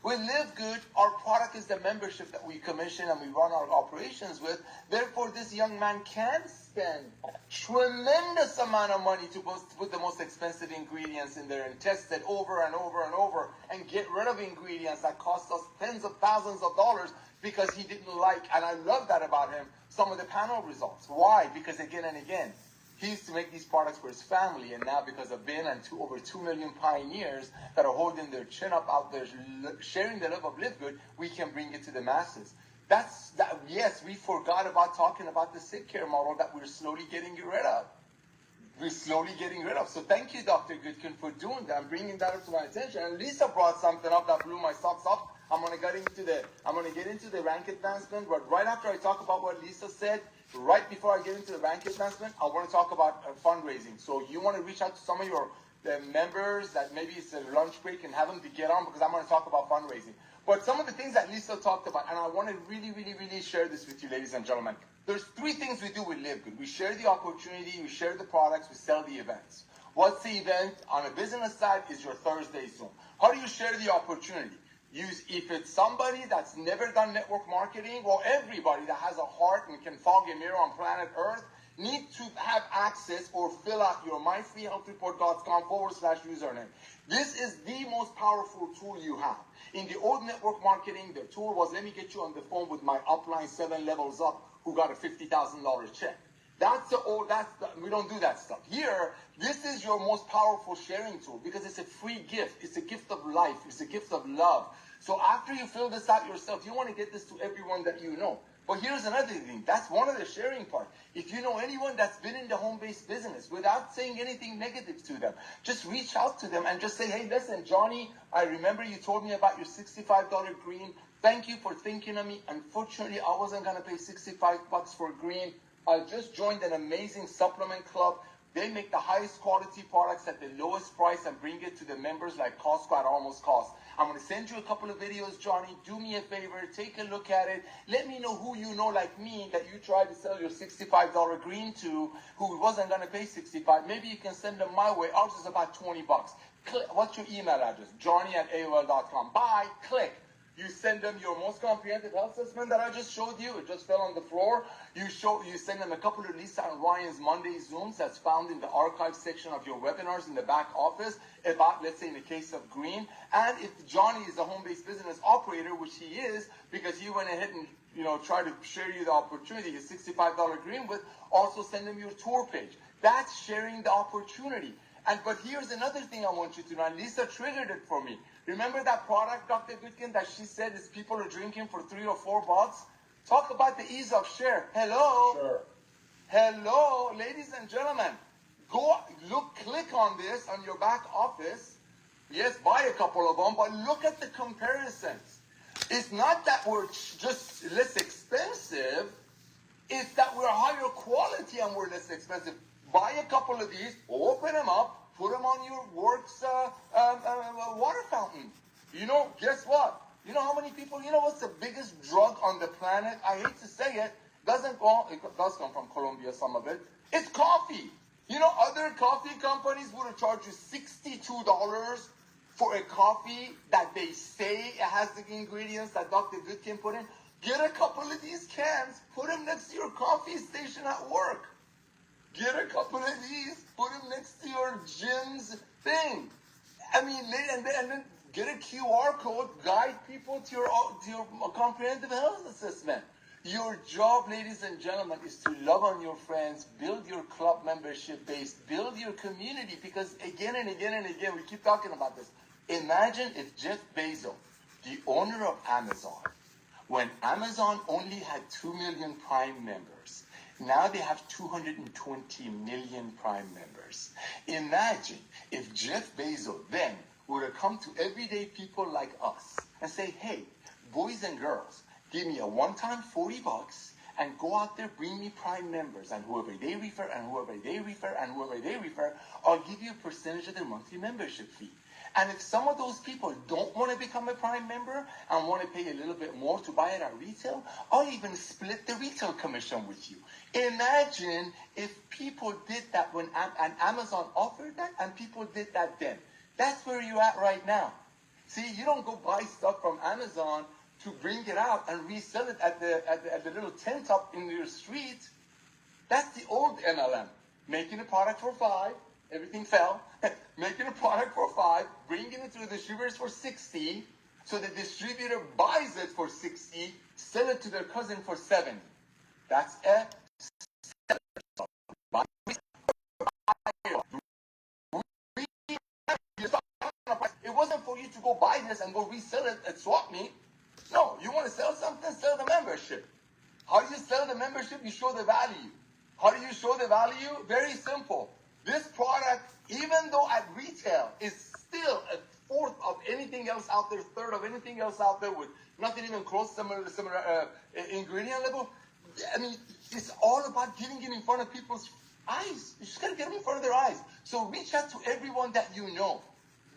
With Live Good, our product is the membership that we commission and we run our operations with. Therefore, this young man can spend tremendous amount of money to put the most expensive ingredients in there and test it over and over and over and get rid of ingredients that cost us tens of thousands of dollars because he didn't like, and I love that about him, some of the panel results. Why? Because again and again, he used to make these products for his family, and now because of Ben and over 2 million pioneers that are holding their chin up out there, sharing the love of Live Good, we can bring it to the masses. Yes, we forgot about talking about the sick care model that we're slowly getting rid of. We're slowly getting rid of. So thank you, Dr. Goodkin, for doing that and bringing that up to my attention. And Lisa brought something up that blew my socks off. I'm gonna get into the rank advancement, but right after I talk about what Lisa said, right before I get into the rank advancement, I want to talk about fundraising. So you want to reach out to some of your members that maybe it's a lunch break and have them to get on, because I'm going to talk about fundraising. But some of the things that Lisa talked about, and I want to really, really, really share this with you, ladies and gentlemen. There's 3 things we do with Live Good. We share the opportunity, we share the products, we sell the events. What's the event on a business side is your Thursday Zoom. How do you share the opportunity? If it's somebody that's never done network marketing, or everybody that has a heart and can fog a mirror on planet Earth, need to have access or fill out your myfreehealthreport.com/username. This is the most powerful tool you have. In the old network marketing, the tool was, let me get you on the phone with my upline 7 levels up who got a $50,000 check. We don't do that stuff. Here, this is your most powerful sharing tool because it's a free gift. It's a gift of life. It's a gift of love. So after you fill this out yourself, you want to get this to everyone that you know. But here's another thing. That's one of the sharing part. If you know anyone that's been in the home-based business, without saying anything negative to them, just reach out to them and just say, hey, listen, Johnny, I remember you told me about your $65 green. Thank you for thinking of me. Unfortunately, I wasn't going to pay $65 for green. I just joined an amazing supplement club. They make the highest quality products at the lowest price and bring it to the members like Costco at almost cost. I'm going to send you a couple of videos, Johnny. Do me a favor. Take a look at it. Let me know who you know like me that you tried to sell your $65 green to who wasn't going to pay $65. Maybe you can send them my way. Ours is about $20. What's your email address? Johnny@AOL.com. Bye. Click. You send them your most comprehensive health assessment that I just showed you. It just fell on the floor. You send them a couple of Lisa and Ryan's Monday Zooms that's found in the archive section of your webinars in the back office about, let's say, in the case of green. And if Johnny is a home-based business operator, which he is, because he went ahead and try to share you the opportunity, his $65 green with, also send them your tour page. That's sharing the opportunity. But here's another thing I want you to know. And Lisa triggered it for me. Remember that product, Dr. Goodkin, that she said is people are drinking for $3 or $4? Talk about the ease of share. Hello. Sure. Hello, ladies and gentlemen. Click on this on your back office. Yes, buy a couple of them, but look at the comparisons. It's not that we're just less expensive. It's that we're higher quality and we're less expensive. Buy a couple of these, open them up, put them on your works water fountain. Guess what? You know how many people, what's the biggest drug on the planet? I hate to say it. It does come from Colombia, some of it. It's coffee. Other coffee companies would have charged you $62 for a coffee that they say it has the ingredients that Dr. Goodkin put in. Get a couple of these cans, put them next to your coffee station at work. Get a couple of these, put them next to your gym's thing. And then get a QR code, guide people to your comprehensive health assessment. Your job, ladies and gentlemen, is to love on your friends, build your club membership base, build your community, because again and again and again, we keep talking about this. Imagine if Jeff Bezos, the owner of Amazon, when Amazon only had 2 million Prime members, now they have 220 million Prime members. Imagine if Jeff Bezos then would have come to everyday people like us and say, hey, boys and girls, give me a one-time $40 and go out there, bring me Prime members, and whoever they refer, and whoever they refer, and whoever they refer, I'll give you a percentage of their monthly membership fee. And if some of those people don't want to become a Prime member and want to pay a little bit more to buy it at retail, I'll even split the retail commission with you. Imagine if people did that when and Amazon offered that, and people did that then. That's where you're at right now. See, you don't go buy stuff from Amazon to bring it out and resell it at the little tent up in your street. That's the old MLM. Making a product for $5, everything fell. Making a product for $5, bringing it to the distributors for $60, so the distributor buys it for $60, sell it to their cousin for $70. That's a It wasn't for you to go buy this and go resell it at swap meet. No, you want to sell something, sell the membership. How do you sell the membership? You show the value. How do you show the value? Very simple. This product, even though at retail, is still a fourth of anything else out there, third of anything else out there, with nothing even close similar ingredient level. I mean, it's all about getting it in front of people's eyes. You just got to get them in front of their eyes. So reach out to everyone that you know.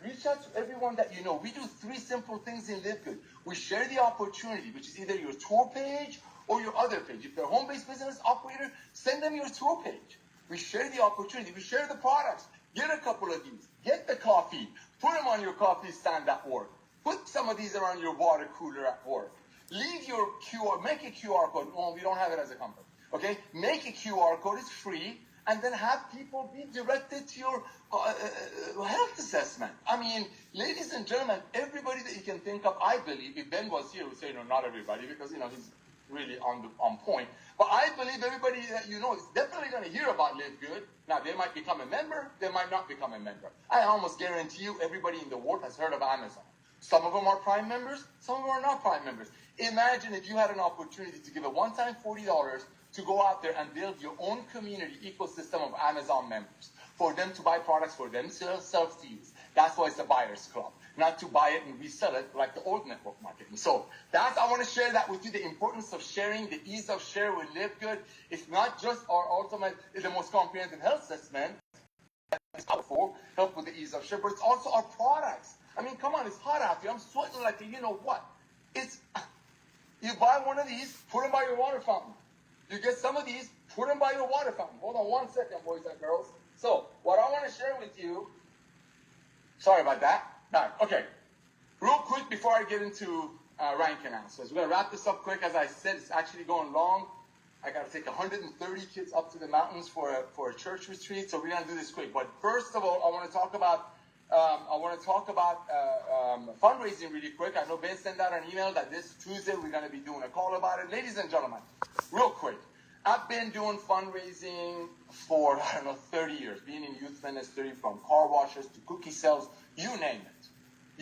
Reach out to everyone that you know. We do 3 simple things in LiveGood. We share the opportunity, which is either your tour page or your other page. If they're a home-based business operator, send them your tour page. We share the opportunity. We share the products. Get a couple of these. Get the coffee. Put them on your coffee stand at work. Put some of these around your water cooler at work. Leave your QR. Make a QR code. Well, we don't have it as a company. Okay? Make a QR code. It's free. And then have people be directed to your health assessment. I mean, ladies and gentlemen, everybody that you can think of, I believe, if Ben was here, would say, no, not everybody, because, he's really on point. But I believe everybody that you know is definitely going to hear about LiveGood. Now, they might become a member. They might not become a member. I almost guarantee you everybody in the world has heard of Amazon. Some of them are Prime members. Some of them are not Prime members. Imagine if you had an opportunity to give a one-time $40 to go out there and build your own community ecosystem of Amazon members, for them to buy products for themselves to use. That's why it's a buyer's club, not to buy it and resell it like the old network marketing. So I want to share that with you, the importance of sharing, the ease of share with LiveGood. It's not just our ultimate, the most comprehensive health assessment, it's helpful, help with the ease of share, but it's also our products. I mean, come on, it's hot out here. I'm sweating like you know what. You buy one of these, put them by your water fountain. You get some of these, put them by your water fountain. Hold on one second, boys and girls. So, what I want to share with you, sorry about that. Right, okay. Real quick before I get into rank announcements. We're going to wrap this up quick. As I said, it's actually going long. I got to take 130 kids up to the mountains for a church retreat, so we're going to do this quick. But first of all, I want to talk about fundraising really quick. I know Ben sent out an email that this Tuesday we're going to be doing a call about it. Ladies and gentlemen, real quick, I've been doing fundraising for, 30 years. Being in youth fitness, 30, from car washers to cookie sales, you name it.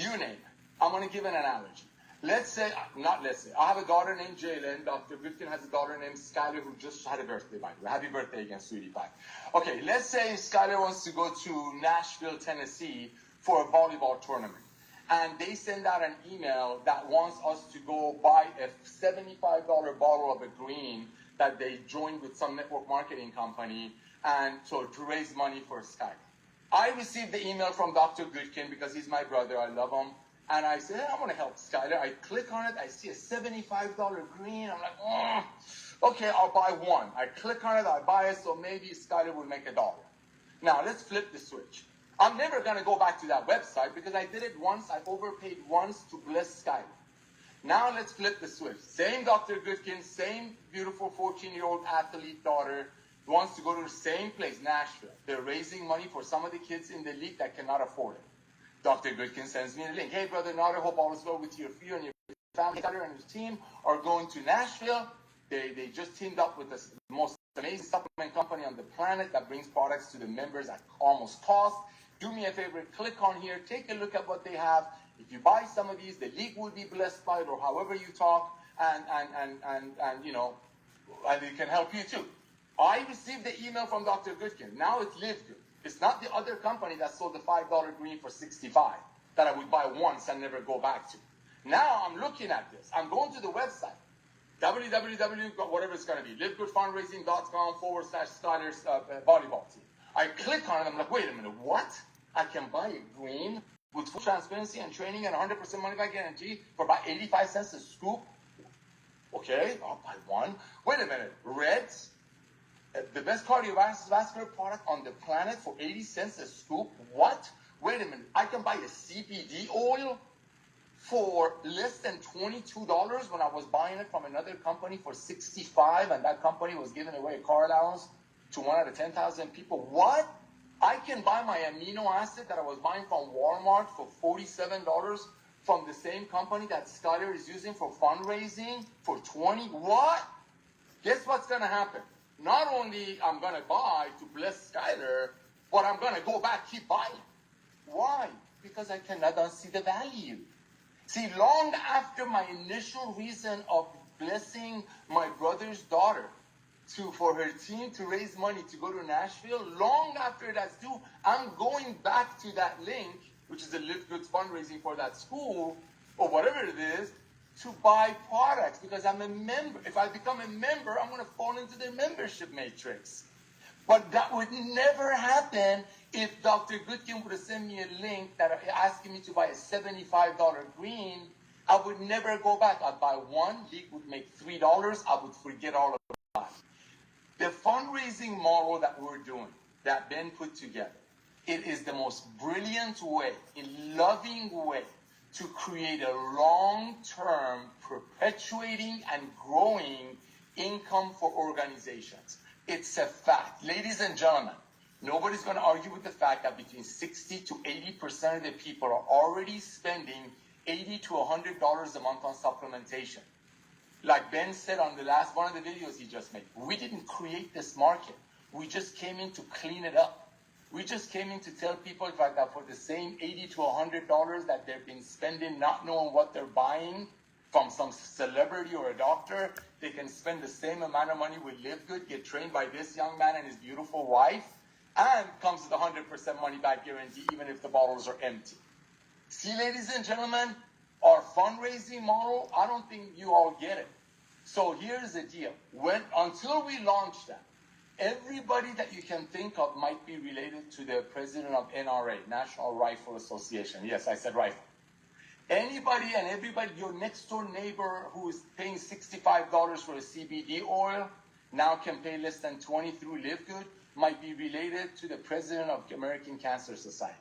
You name it. I'm going to give an analogy. I have a daughter named Jalen. Dr. Goodkin has a daughter named Skylar who just had a birthday, by the way. Happy birthday again, sweetie pie. Okay, let's say Skylar wants to go to Nashville, Tennessee for a volleyball tournament. And they send out an email that wants us to go buy a $75 bottle of a green that they joined with some network marketing company, and so to raise money for Skylar. I received the email from Dr. Goodkin because he's my brother. I love him. And I said, hey, I want to help Skylar. I click on it. I see a $75 green. I'm like, okay, I'll buy one. I click on it. I buy it. So maybe Skylar will make $1. Now, let's flip the switch. I'm never going to go back to that website because I did it once. I overpaid once to bless Skylar. Now, let's flip the switch. Same Dr. Goodkin, same beautiful 14-year-old athlete daughter wants to go to the same place, Nashville. They're raising money for some of the kids in the league that cannot afford it. Dr. Goodkin sends me a link. Hey, brother Nader, hope all is well with you and your family. Skylar and his team are going to Nashville. They just teamed up with the most amazing supplement company on the planet that brings products to the members at almost cost. Do me a favor, click on here, take a look at what they have. If you buy some of these, the league will be blessed by it, or however you talk, and it can help you too. I received the email from Dr. Goodkin. Now it's LiveGood. It's not the other company that sold the $5 green for $65 that I would buy once and never go back to. Now I'm looking at this. I'm going to the website. whatever it's going to be, livegoodfundraising.com/Skyler's volleyball team. I click on it. I'm like, wait a minute, what? I can buy a green with full transparency and training and 100% money back guarantee for about 85 cents a scoop. Okay, I'll buy one. Wait a minute, Reds, the best cardiovascular product on the planet for 80 cents a scoop. What? Wait a minute, I can buy a CBD oil for less than $22 when I was buying it from another company for $65, and that company was giving away a car allowance to 1 out of 10,000 people. What? I can buy my amino acid that I was buying from Walmart for $47 from the same company that Skyler is using for fundraising for $20. What? Guess what's going to happen? Not only I'm going to buy to bless Skyler, but I'm going to go back, keep buying. Why? Because I cannot unsee the value. See, long after my initial reason of blessing my brother's daughter for her team to raise money to go to Nashville, long after that's due, I'm going back to that link, which is the Live Good fundraising for that school, or whatever it is, to buy products because I'm a member. If I become a member, I'm going to fall into the membership matrix. But that would never happen if Dr. Goodkin would have sent me a link that asking me to buy a $75 green. I would never go back. I'd buy one, league would make $3. I would forget all of that. The fundraising model that we're doing, that Ben put together, it is the most brilliant way, a loving way to create a long-term, perpetuating and growing income for organizations. It's a fact. Ladies and gentlemen, nobody's going to argue with the fact that between 60 to 80% of the people are already spending $80 to $100 a month on supplementation. Like Ben said on the last one of the videos he just made, we didn't create this market. We just came in to clean it up. We just came in to tell people that for the same $80 to $100 that they've been spending not knowing what they're buying from some celebrity or a doctor, they can spend the same amount of money with Live Good, get trained by this young man and his beautiful wife, and comes with 100% money back guarantee even if the bottles are empty. See, ladies and gentlemen, our fundraising model, I don't think you all get it. So here's the deal. Until we launch that, everybody that you can think of might be related to the president of NRA, National Rifle Association. Yes, I said rifle. Anybody and everybody, your next door neighbor who is paying $65 for a CBD oil now can pay less than $20 through Live Good, might be related to the president of the American Cancer Society,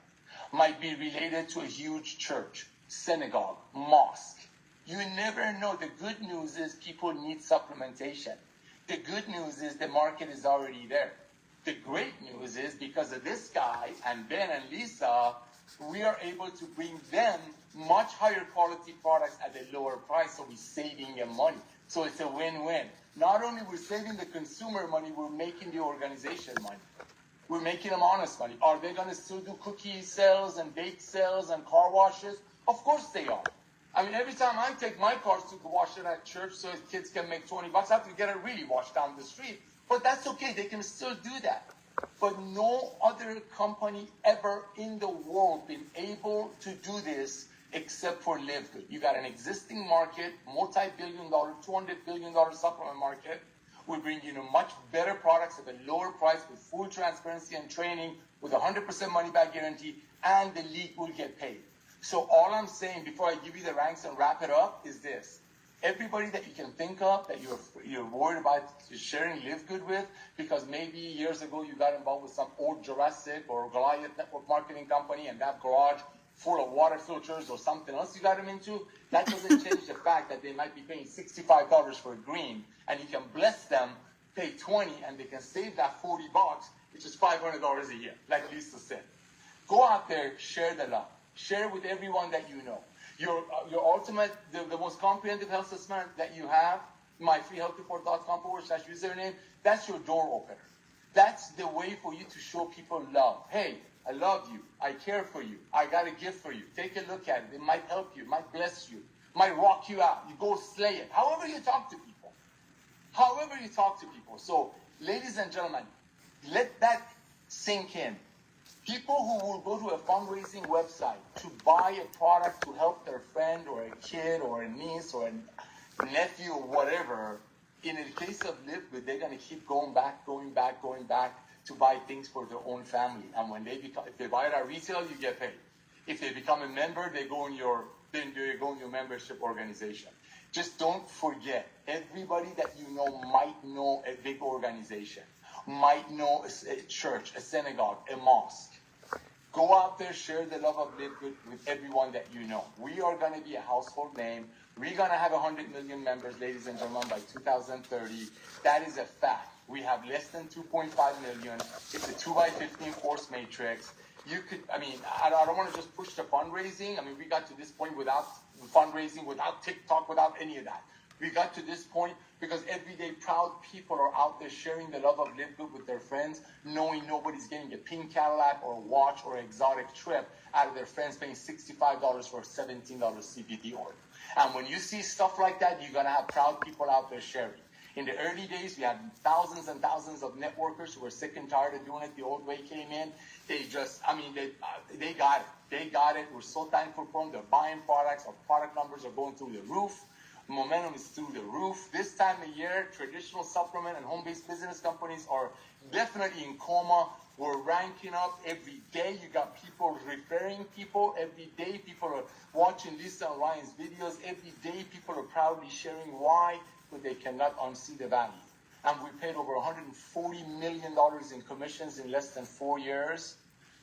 might be related to a huge church, synagogue, mosque. You never know. The good news is people need supplementation. The good news is the market is already there. The great news is because of this guy and Ben and Lisa, we are able to bring them much higher quality products at a lower price, so we're saving them money. So it's a win-win. Not only we're saving the consumer money, we're making the organization money. We're making them honest money. Are they going to still do cookie sales and bake sales and car washes? Of course they are. I mean, every time I take my cars to wash it at church so kids can make $20, I have to get it really washed down the street. But that's okay. They can still do that. But no other company ever in the world been able to do this except for Live Good. You got an existing market, multi-billion-dollar, $200 billion supplement market. We bring you much better products at a lower price with full transparency and training with 100% money-back guarantee, and the league will get paid. So all I'm saying before I give you the ranks and wrap it up is this. Everybody that you can think of that you're worried about sharing Live Good with, because maybe years ago you got involved with some old Jurassic or Goliath network marketing company and that garage full of water filters or something else you got them into, that doesn't change the fact that they might be paying $65 for a green, and you can bless them, pay $20, and they can save that $40, which is $500 a year, like Lisa said. Go out there, share the love. Share with everyone that you know. Your ultimate, the most comprehensive health assessment that you have, myfreehealthreport.com/username, that's your door opener. That's the way for you to show people love. Hey, I love you. I care for you. I got a gift for you. Take a look at it. It might help you. It might bless you. It might rock you out. You go slay it. However you talk to people. However you talk to people. So, ladies and gentlemen, let that sink in. People who will go to a fundraising website to buy a product to help their friend or a kid or a niece or nephew, or whatever, in the case of Live Good, they're going to keep going back to buy things for their own family. And when they become, if they buy it at retail, you get paid. If they become a member, they go in your membership organization. Just don't forget, everybody that you know might know a big organization, might know a church, a synagogue, a mosque. Go out there, share the love of Live Good with everyone that you know. We are going to be a household name. We're going to have 100 million members, ladies and gentlemen, by 2030. That is a fact. We have less than 2.5 million. It's a 2x15 course matrix. You could, I don't want to just push the fundraising. We got to this point without fundraising, without TikTok, without any of that. We got to this point because everyday proud people are out there sharing the love of Live Good with their friends, knowing nobody's getting a pink Cadillac or a watch or an exotic trip out of their friends paying $65 for a $17 CBD oil. And when you see stuff like that, you're going to have proud people out there sharing. In the early days, we had thousands and thousands of networkers who were sick and tired of doing it. The old way came in. They just, they got it. They got it. We're so thankful for them. They're buying products. Our product numbers are going through the roof. Momentum is through the roof. This time of year, traditional supplement and home-based business companies are definitely in coma. We're ranking up every day. You got people referring people. Every day people are watching Lisa and Ryan's videos. Every day people are proudly sharing why, but they cannot unsee the value. And we paid over $140 million in commissions in less than 4 years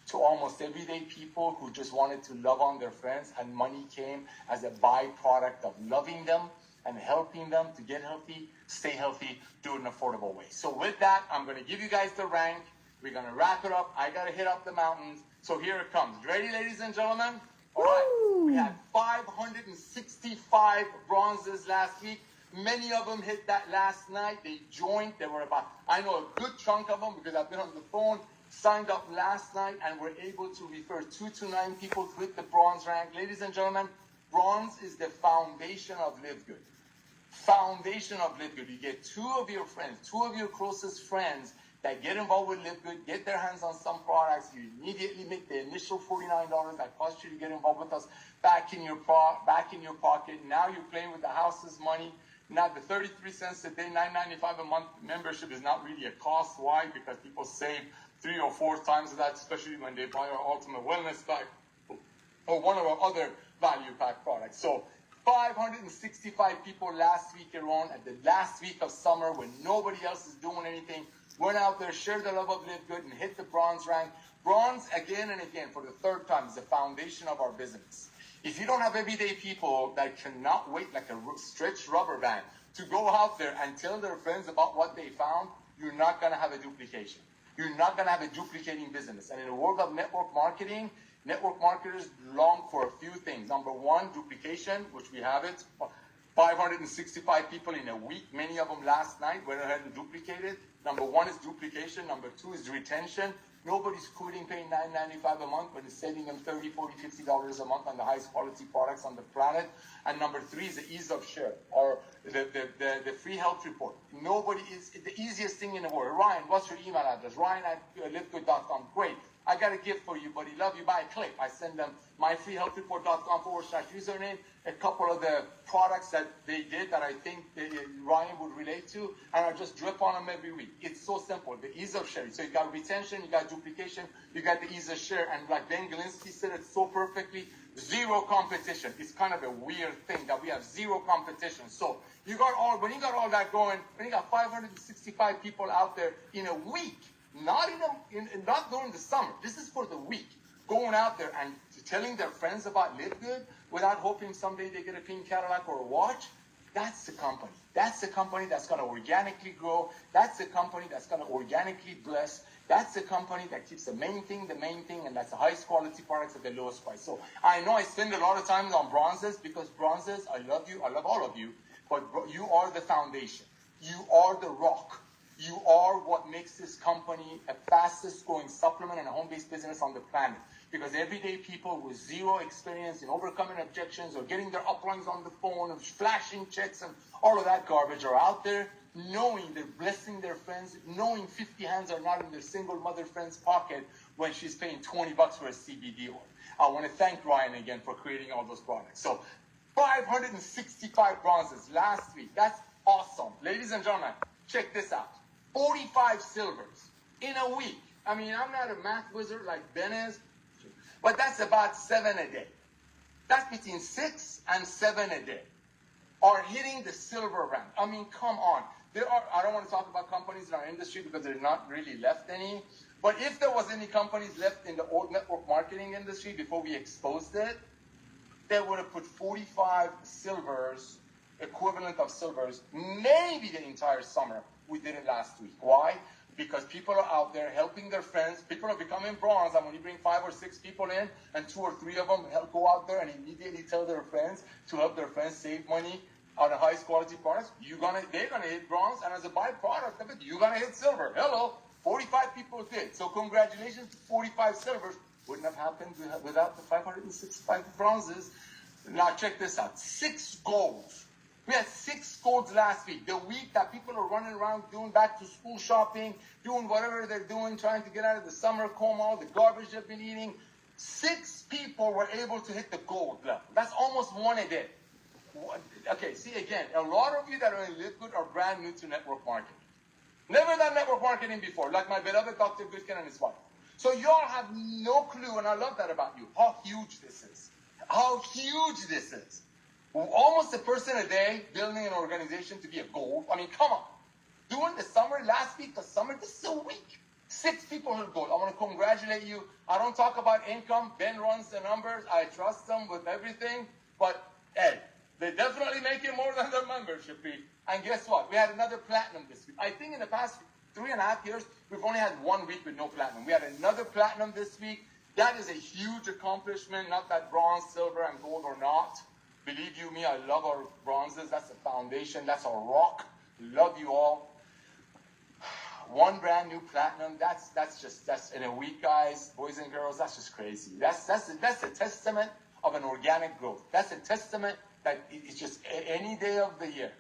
to almost everyday people who just wanted to love on their friends, and money came as a byproduct of loving them and helping them to get healthy, stay healthy, do it in an affordable way. So with that, I'm going to give you guys the rank. We're going to wrap it up. I got to hit up the mountains. So here it comes. Ready, ladies and gentlemen? All right. We had 565 bronzes last week. Many of them hit that last night. They joined. There were about, I know a good chunk of them because I've been on the phone, signed up last night, and were able to refer 2 to 9 people with the bronze rank. Ladies and gentlemen, bronze is the foundation of Live Good. Foundation of Live Good. You get 2 of your friends, 2 of your closest friends that get involved with Live Good, get their hands on some products. You immediately make the initial $49 that cost you to get involved with us back in your pocket. Now you're playing with the house's money. Now, the 33 cents a day, $9.95 a month membership is not really a cost. Why? Because people save 3 or 4 times of that, especially when they buy our Ultimate Wellness Pack or one of our other value pack products. So 565 people last week alone, at the last week of summer when nobody else is doing anything, went out there, shared the love of Live Good, and hit the bronze rank. Bronze, again and again, for the 3rd time, is the foundation of our business. If you don't have everyday people that cannot wait like a stretched rubber band to go out there and tell their friends about what they found, you're not going to have a duplication. You're not going to have a duplicating business. And in the world of network marketing, network marketers long for a few things. Number 1, duplication, which we have it. 565 people in a week, many of them last night, went ahead and duplicated. Number 1 is duplication. Number 2 is retention. Nobody's quitting paying $9.95 a month when it's saving them $30, $40, $50 a month on the highest quality products on the planet. And number 3 is the ease of share, or the free health report. Nobody is the easiest thing in the world. Ryan, what's your email address? Ryan@livegood.com. Great. I got a gift for you, buddy. Love you. By a click. I send them my freehealthreport.com/username, a couple of the products that they did that I think Ryan would relate to, and I just drip on them every week. It's so simple. The ease of sharing. So you got retention, you got duplication, you got the ease of share, and like Ben Galinsky said it so perfectly, 0 competition. It's kind of a weird thing that we have 0 competition. So when you got all that going, when you got 565 people out there in a week, not during the summer. This is for the week. Going out there and telling their friends about Live Good without hoping someday they get a pink Cadillac or a watch. That's the company. That's the company that's going to organically grow. That's the company that's going to organically bless. That's the company that keeps the main thing, and that's the highest quality products at the lowest price. So I know I spend a lot of time on bronzes because bronzes, I love you. I love all of you. But you are the foundation. You are the rock. You are what makes this company a fastest growing supplement and a home-based business on the planet. Because everyday people with 0 experience in overcoming objections or getting their uplines on the phone and flashing checks and all of that garbage are out there knowing they're blessing their friends, knowing 50 hands are not in their single mother friend's pocket when she's paying $20 for a CBD oil. I want to thank Ryan again for creating all those products. So 565 bronzes last week. That's awesome. Ladies and gentlemen, check this out. 45 silvers in a week. I mean, I'm not a math wizard like Ben is, but that's about 7 a day. That's between 6 and 7 a day are hitting the silver rank. I mean, come on. I don't want to talk about companies in our industry because there's not really left any. But if there was any companies left in the old network marketing industry before we exposed it, they would have put 45 silvers, equivalent of silvers, maybe the entire summer. We did it last week. Why? Because people are out there helping their friends. People are becoming bronze. And when you bring 5 or 6 people in and 2 or 3 of them go out there and immediately tell their friends to help their friends save money on the highest quality products, they're gonna hit bronze, and as a byproduct of it, you're gonna hit silver. Hello, 45 people did. So congratulations to 45 silvers. Wouldn't have happened without the 565 bronzes. Now check this out, 6 golds. We had 6 golds last week. The week that people are running around doing back to school shopping, doing whatever they're doing, trying to get out of the summer coma, the garbage they've been eating. 6 people were able to hit the gold level. That's almost 1 a day. Okay, see again, a lot of you that are in LiveGood are brand new to network marketing. Never done network marketing before, like my beloved Dr. Goodkin and his wife. So y'all have no clue, and I love that about you, how huge this is. How huge this is. Almost a person a day building an organization to be a gold. I mean, come on. Doing the summer, last week, this is a week. 6 people hit gold. I want to congratulate you. I don't talk about income. Ben runs the numbers. I trust them with everything. But, hey, they're definitely making more than their membership fee. And guess what? We had another platinum this week. I think in the past 3.5 years, we've only had 1 week with no platinum. We had another platinum this week. That is a huge accomplishment, not that bronze, silver, and gold or not. Believe you me, I love our bronzes. That's the foundation. That's our rock. Love you all. 1 brand new platinum. That's in a week, guys, boys and girls. That's just crazy. That's a testament of an organic growth. That's a testament that it's just any day of the year.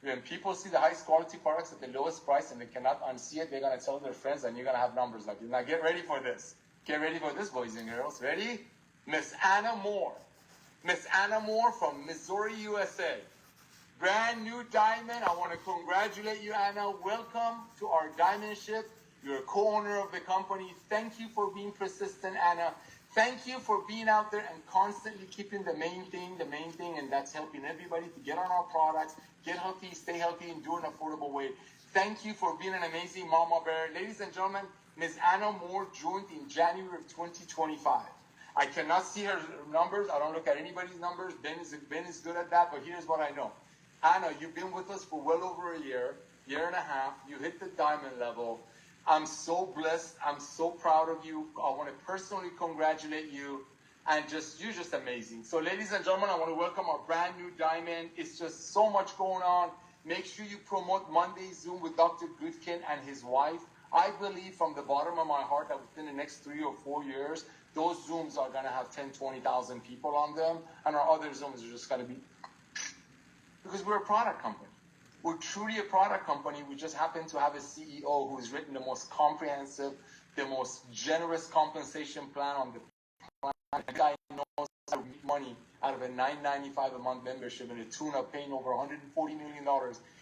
When people see the highest quality products at the lowest price and they cannot unsee it, they're going to tell their friends, and you're going to have numbers like this. Now get ready for this. Get ready for this, boys and girls. Ready? Miss Anna Moore. Miss Anna Moore from Missouri, USA. Brand new diamond. I want to congratulate you, Anna. Welcome to our diamond ship. You're a co-owner of the company. Thank you for being persistent, Anna. Thank you for being out there and constantly keeping the main thing, and that's helping everybody to get on our products, get healthy, stay healthy, and do it in an affordable way. Thank you for being an amazing mama bear. Ladies and gentlemen, Ms. Anna Moore joined in January of 2025. I cannot see her numbers. I don't look at anybody's numbers. Ben is good at that, but here's what I know. Anna, you've been with us for well over a year and a half. You hit the diamond level. I'm so blessed. I'm so proud of you. I want to personally congratulate you. And you're just amazing. So ladies and gentlemen, I want to welcome our brand new diamond. It's just so much going on. Make sure you promote Monday Zoom with Dr. Goodkin and his wife. I believe from the bottom of my heart that within the next 3 or 4 years, those Zooms are going to have 10, 20,000 people on them. And our other Zooms are just going to be, because we're a product company. We're truly a product company. We just happen to have a CEO who's written the most comprehensive, the most generous compensation plan on the planet. The guy knows how to make money out of a $9.95 a month membership and a tune of paying over $140 million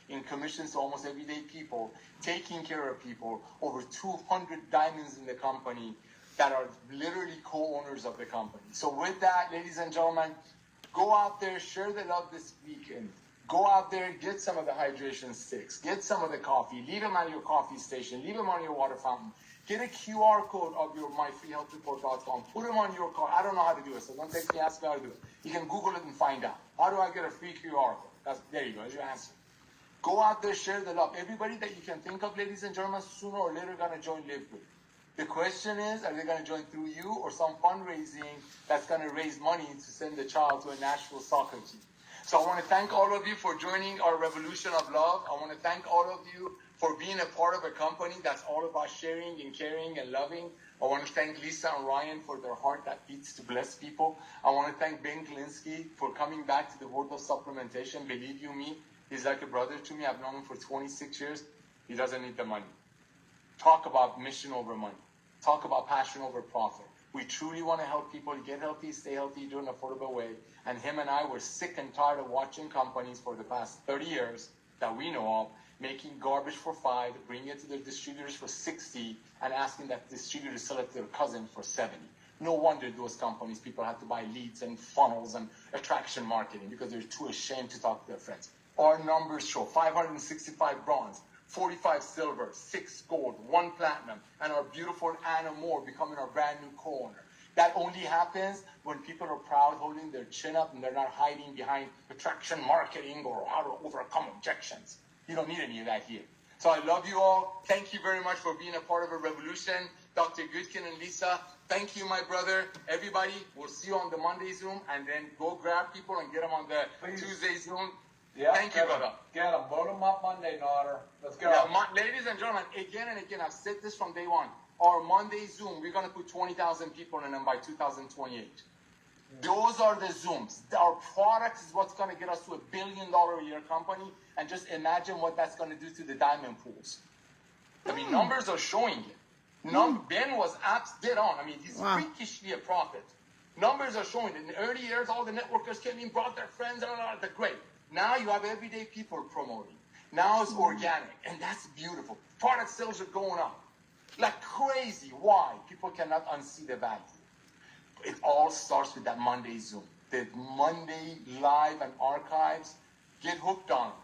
in commissions to almost everyday people, taking care of people, over 200 diamonds in the company that are literally co-owners of the company. So with that, ladies and gentlemen, go out there, share the love this weekend. Go out there, get some of the hydration sticks, get some of the coffee, leave them at your coffee station, leave them on your water fountain. Get a QR code of your myfreehealthreport.com, put them on your car. I don't know how to do it, so don't take me, ask me how to do it. You can Google it and find out. How do I get a free QR code? There you go, that's your answer. Go out there, share the love. Everybody that you can think of, ladies and gentlemen, sooner or later going to join LiveGood. The question is, are they going to join through you or some fundraising that's going to raise money to send the child to a Nashville soccer team? So I want to thank all of you for joining our revolution of love. I want to thank all of you for being a part of a company that's all about sharing and caring and loving. I want to thank Lisa and Ryan for their heart that beats to bless people. I want to thank Ben Klinsky for coming back to the world of supplementation. Believe you me, he's like a brother to me. I've known him for 26 years. He doesn't need the money. Talk about mission over money. Talk about passion over profit. We truly want to help people get healthy, stay healthy, do it in an affordable way. And him and I were sick and tired of watching companies for the past 30 years that we know of making garbage for $5, bringing it to their distributors for $60, and asking that distributor sell it to their cousin for $70. No wonder those companies, people have to buy leads and funnels and attraction marketing because they're too ashamed to talk to their friends. Our numbers show 565 bronze, 45 silver, 6 gold, 1 platinum, and our beautiful Anna Moore becoming our brand new co-owner. That only happens when people are proud, holding their chin up, and they're not hiding behind attraction marketing or how to overcome objections. You don't need any of that here. So I love you all. Thank you very much for being a part of a revolution. Dr. Goodkin and Lisa, thank you, my brother. Everybody, we'll see you on the Monday Zoom, and then go grab people and get them on the Tuesday Zoom. Yeah, thank you, brother. Get them. Load them up Monday, daughter. Let's go. Yeah, ladies and gentlemen, again and again, I've said this from day one. Our Monday Zoom, we're going to put 20,000 people in them by 2028. Those are the Zooms. Our product is what's going to get us to $1 billion a year company. And just imagine what that's going to do to the diamond pools. I mean, numbers are showing it. Ben was dead on. I mean, he's freakishly a prophet. Numbers are showing it. In the early years, all the networkers came in, brought their friends, they're great. Now you have everyday people promoting. Now it's organic, and that's beautiful. Product sales are going up like crazy. Why? People cannot unsee the value. It all starts with that Monday Zoom. The Monday live and archives. Get hooked on them.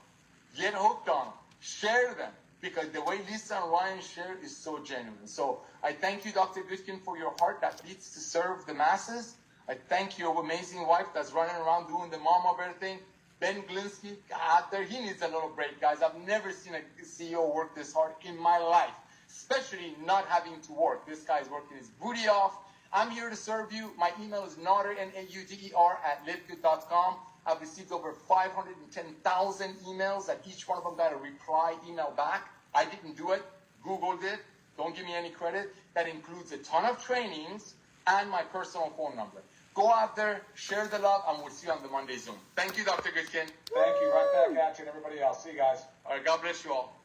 Get hooked on them. Share them. Because the way Lisa and Ryan share is so genuine. So I thank you, Dr. Goodkin, for your heart that beats to serve the masses. I thank your amazing wife that's running around doing the mama bear thing. Ben Glinsky, out there, he needs a little break, guys. I've never seen a CEO work this hard in my life, especially not having to work. This guy's working his booty off. I'm here to serve you. My email is nauder, Nauder, @livegood.com. I've received over 510,000 emails, and each one of them got a reply email back. I didn't do it. Google did. Don't give me any credit. That includes a ton of trainings and my personal phone number. Go out there, share the love, and we'll see you on the Monday Zoom. Thank you, Dr. Goodkin. Thank you. Right back at you and everybody else. See you guys. All right, God bless you all.